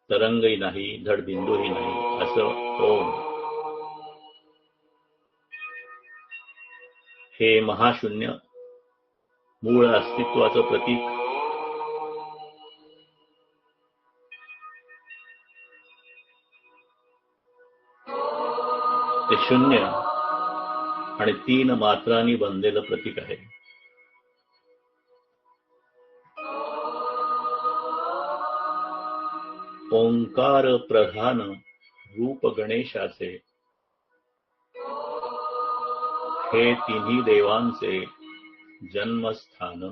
तरंगही नाही, धड बिंदूही नाही, असं ओम. हे महाशून्य मूळ अस्तित्वाचं प्रतीक. ते शून्य आणि 3 मात्रांनी बनलेलं प्रतीक आहे. ओंकार प्रधान रूप गणेशाचे, हे तिन्ही देवांचे जन्मस्थान.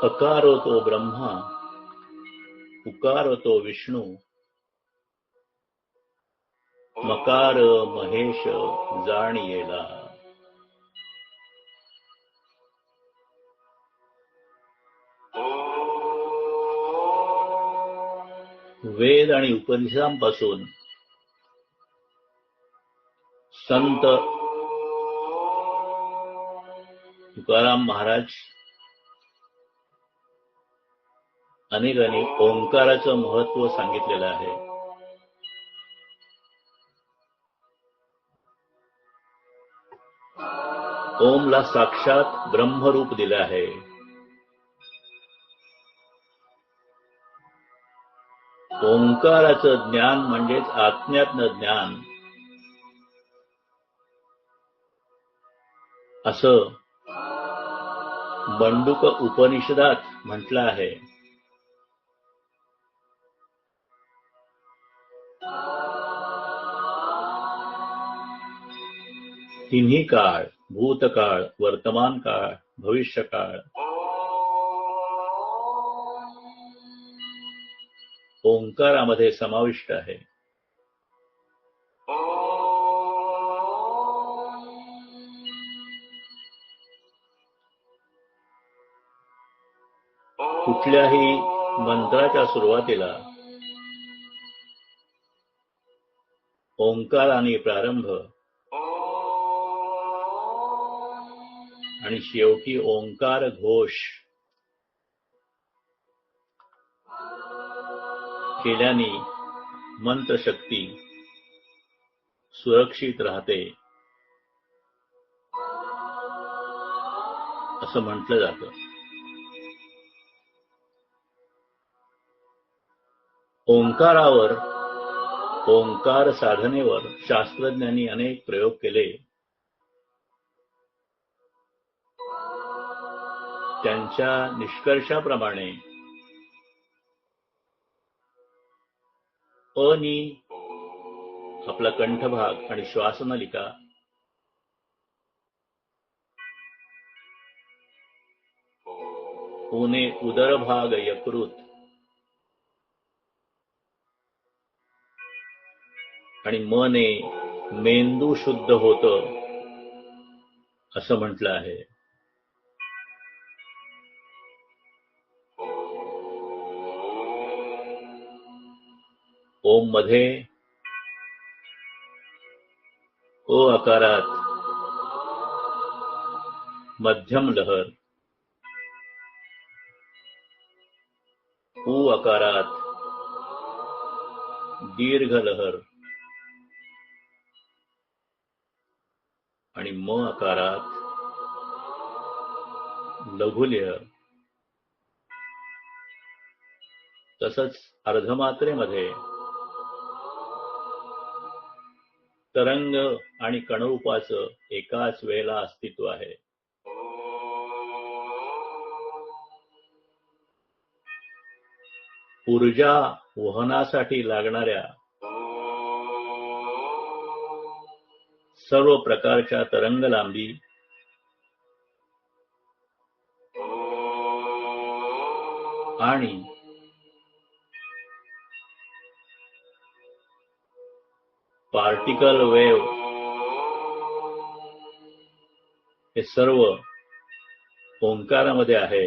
अकारो तो ब्रह्मा, उकार तो विष्णू, मकार महेश जाणियेला. वेद आणि उपनिषदांपासून संत तुकाराम महाराज अनेक ओंकाराचं महत्व सांगितलेलं आहे. ओमला साक्षात ब्रह्मरूप दिलं आहे. ओंकाराचं ज्ञान म्हणजेच आज्ञात्म ज्ञान असं मंडूक उपनिषदात म्हटलं आहे. तिन्ही काळ, भूतकाळ, वर्तमान काळ, भविष्यकाळ ओंकारामध्ये समाविष्ट आहे. कुठल्याही मंत्राच्या सुरुवातीला ओंकाराने प्रारंभ आणि शेवटी ओंकार घोष केल्याने मंत्रशक्ती सुरक्षित राहते असं म्हटलं जातं. ओंकारावर, ओंकार साधनेवर शास्त्रज्ञांनी अनेक प्रयोग केले. त्यांच्या निष्कर्षाप्रमाणे अनी आपला कंठभाग आणि श्वासनलिका, उने उदरभाग यकृत आणि मने मेंदू शुद्ध होतं असं म्हटलं आहे. ओम मध्ये ओ आकारात मध्यम लहर, उ आकारात दीर्घ लहर आणि म आकारात लघु लहर, तसंच अर्धमात्रेमध्ये तरंग आणि कणरूपाचं एकाच वेळेला अस्तित्व आहे. ऊर्जा वहनासाठी लागणाऱ्या सर्व प्रकारच्या तरंग लांबी आणि पार्टिकल वेव्ह हे सर्व ओंकारामध्ये आहे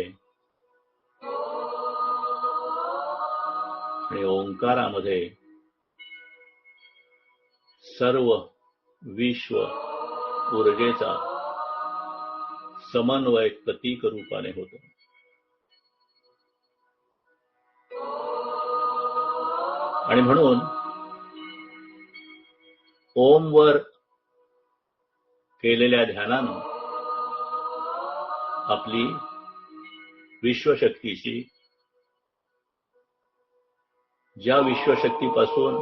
आणि ओंकारामध्ये सर्व विश्व ऊर्जेचा समन्वय प्रतीक रूपाने होतो. आणि म्हणून ओमवर केलेल्या ध्यानानं आपली विश्वशक्तीची, ज्या विश्वशक्तीपासून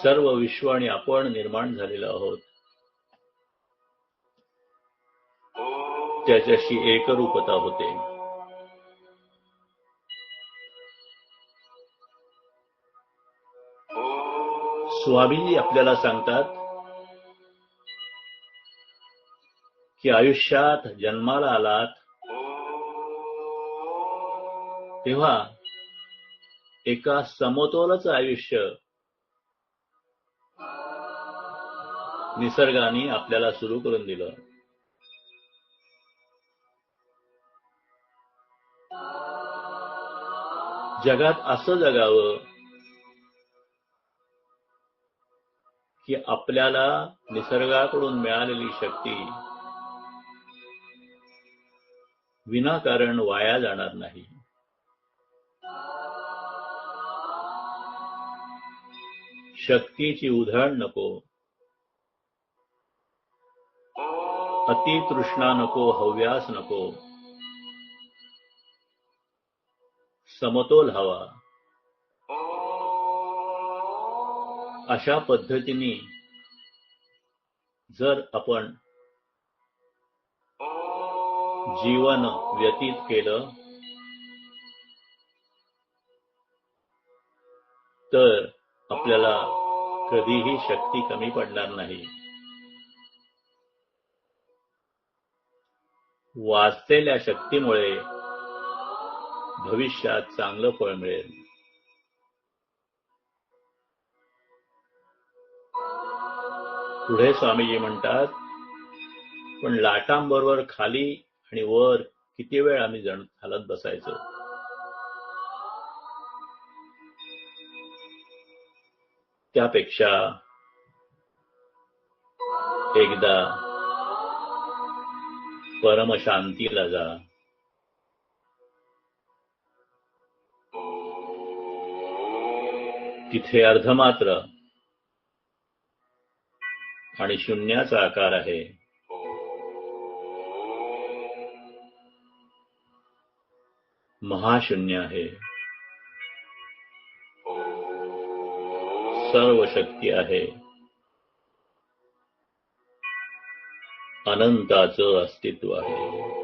सर्व विश्व आणि आपण निर्माण झालेलो आहोत, त्याच्याशी एकरूपता होते. स्वामीजी आपल्याला सांगतात की आयुष्यात जन्माला आलात तेव्हा एका समतोलाचं आयुष्य निसर्गाने आपल्याला सुरू करून दिलं. जगात असं जगावं की आपल्याला निसर्गाकडून मिळालेली शक्ती विनाकारण वाया जाणार नाही. शक्तीची उधळण नको, अतितृष्णा नको, हव्यास नको, समतोल हवा. अशा पद्धतीने जर आपण जीवन व्यतीत केलं तर आपल्याला कधीही शक्ती कमी पडणार नाही. वाचलेल्या शक्तीमुळे भविष्यात चांगलं फळ मिळेल. पुढे स्वामीजी म्हणतात, पण लाटांबरोबर खाली आणि वर किती वेळ आम्ही जण हालत बसायचो. त्यापेक्षा एकदा परमशांतीला जा. तिथे अर्धमात्र आणि शून्याचा आकार आहे. महाशून्य आहे. सर्व शक्ती आहे. अनंताचं अस्तित्व आहे.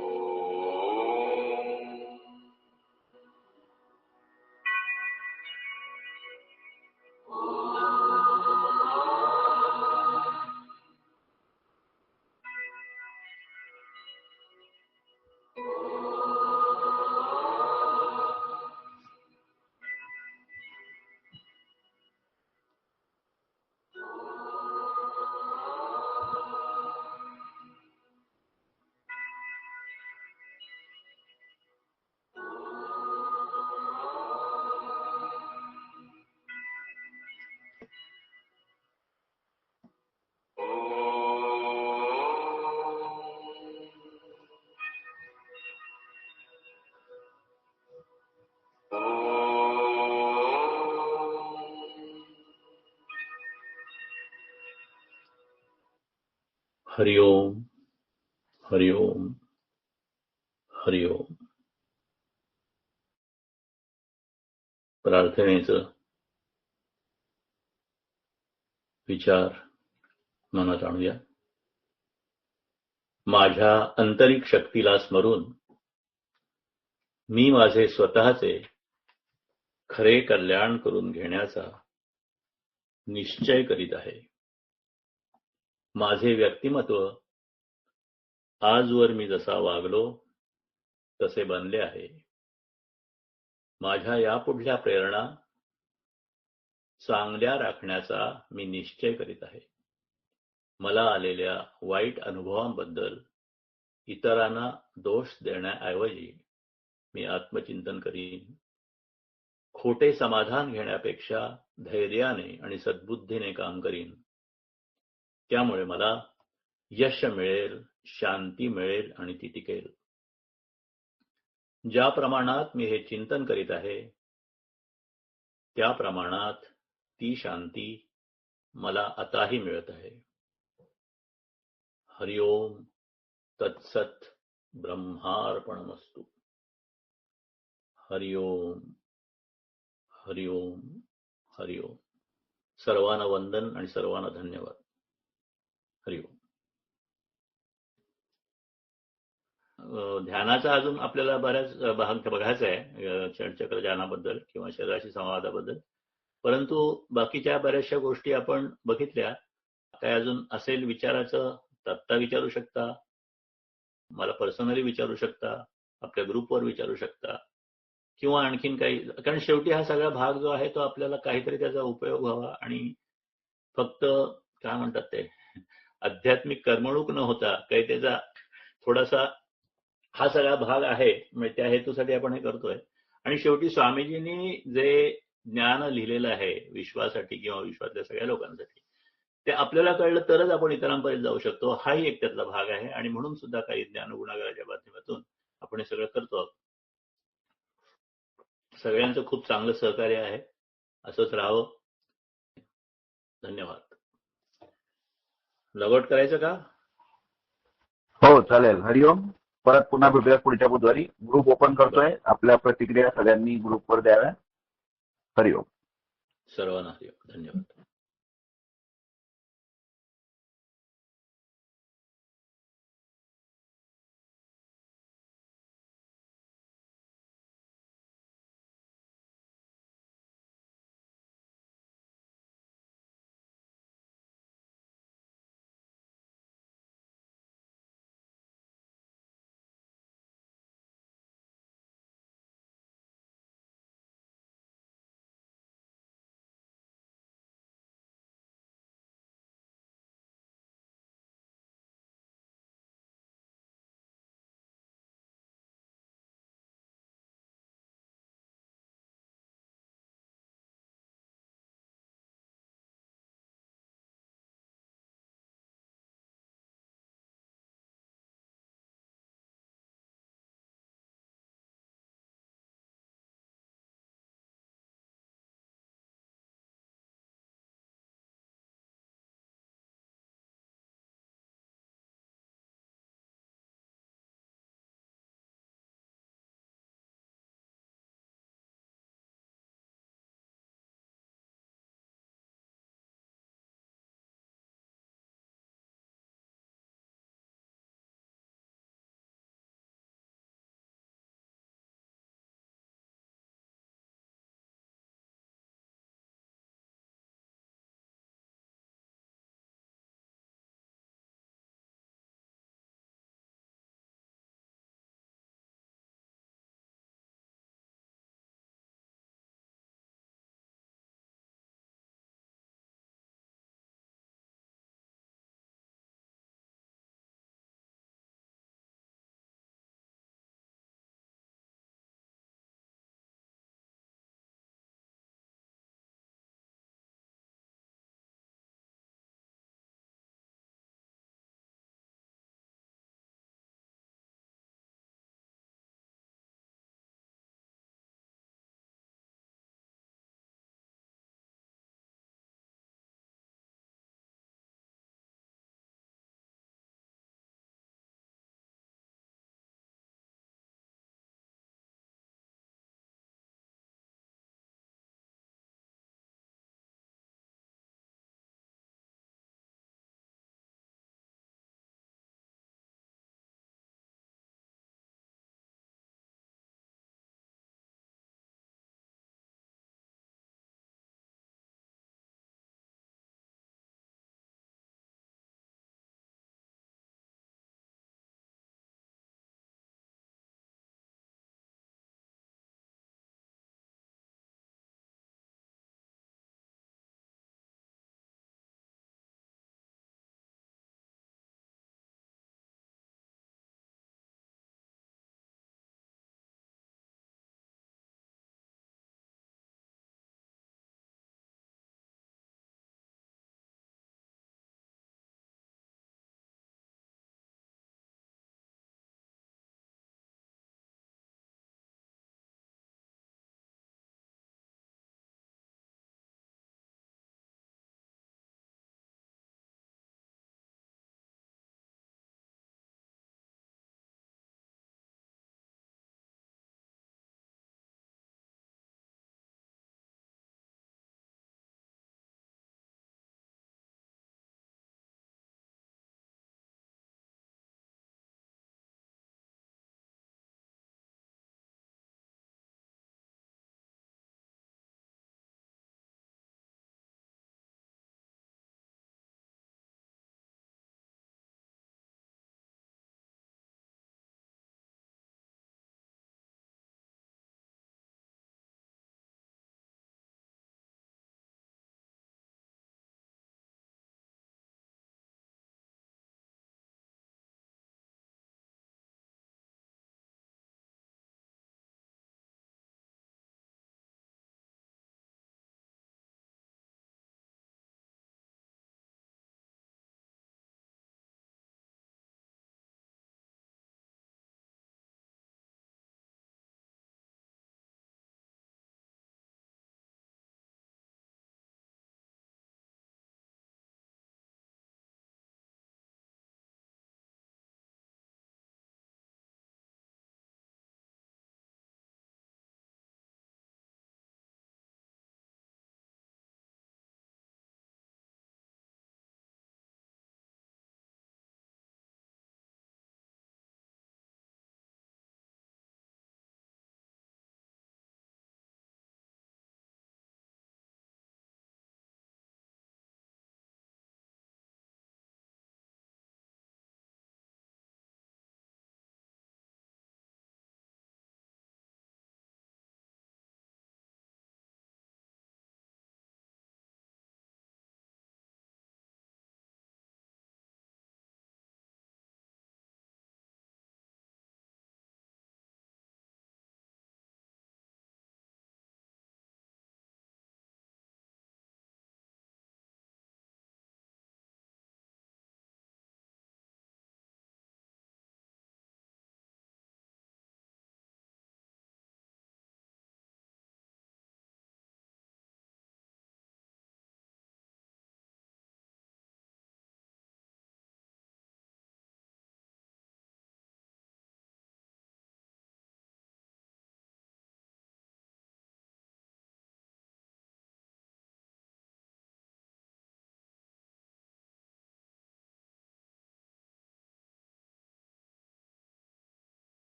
हरिओम हरिओम हरिओम. प्रार्थनेचं विचार मनात आणूया. माझ्या आंतरिक शक्तीला स्मरून मी माझे स्वतःचे खरे कल्याण करून घेण्याचा निश्चय करीत आहे. माझे व्यक्तिमत्व आजवर मी जसा वागलो तसे बनले आहे. माझ्या यापुढल्या प्रेरणा चांगल्या राखण्याचा मी निश्चय करीत आहे. मला आलेल्या वाईट अनुभवांबद्दल इतरांना दोष देण्याऐवजी मी आत्मचिंतन करीन. खोटे समाधान घेण्यापेक्षा धैर्याने आणि सद्बुद्धीने काम करीन. त्यामुळे मला यश मिळेल, शांती मिळेल आणि ती टिकेल. ज्या प्रमाणात मी हे चिंतन करीत आहे त्या प्रमाणात ती शांती मला आताही मिळत आहे. हरिओम तत्सत ब्रह्मार्पणमस्तु. हरिओम हरिओम हरिओम. सर्वांना वंदन आणि सर्वांना धन्यवाद. हरिओम. ध्यानाचा अजून आपल्याला बऱ्याच भाग बघायचा आहे चक्र ध्यानाबद्दल किंवा शरीराशी संवादाबद्दल, परंतु बाकीच्या बऱ्याचशा गोष्टी आपण बघितल्या. काय अजून असेल विचाराचं तत्ता विचारू शकता, मला पर्सनली विचारू शकता, आपल्या ग्रुपवर विचारू शकता किंवा आणखीन काही, कारण शेवटी हा सगळा भाग जो आहे तो आपल्याला काहीतरी त्याचा उपयोग व्हावा आणि फक्त काय म्हणतात ते आध्यात्मिक करमणूक न होता काही त्याचा थोडासा हा सगळा भाग आहे, म्हणजे त्या हेतूसाठी आपण हे करतोय. आणि शेवटी स्वामीजींनी जे ज्ञान लिहिलेलं आहे विश्वासाठी किंवा विश्वातल्या सगळ्या लोकांसाठी, ते आपल्याला कळलं तरच आपण इतरांपर्यंत जाऊ शकतो. हाही एक त्यातला भाग आहे आणि म्हणून सुद्धा काही ज्ञानगुणागाराच्या माध्यमातून आपण हे सगळं करतो आहोत. सगळ्यांचं खूप चांगलं सहकार्य आहे. असंच राहावं. धन्यवाद. लगोट करायचं का? हो चालेल. हरिओम. परत पुन्हा भेटूया पुढच्या बुधवारी. ग्रुप ओपन करतोय. आपल्या प्रतिक्रिया सगळ्यांनी ग्रुपवर द्याव्या. हरिओम. सर्वांना धन्यवाद.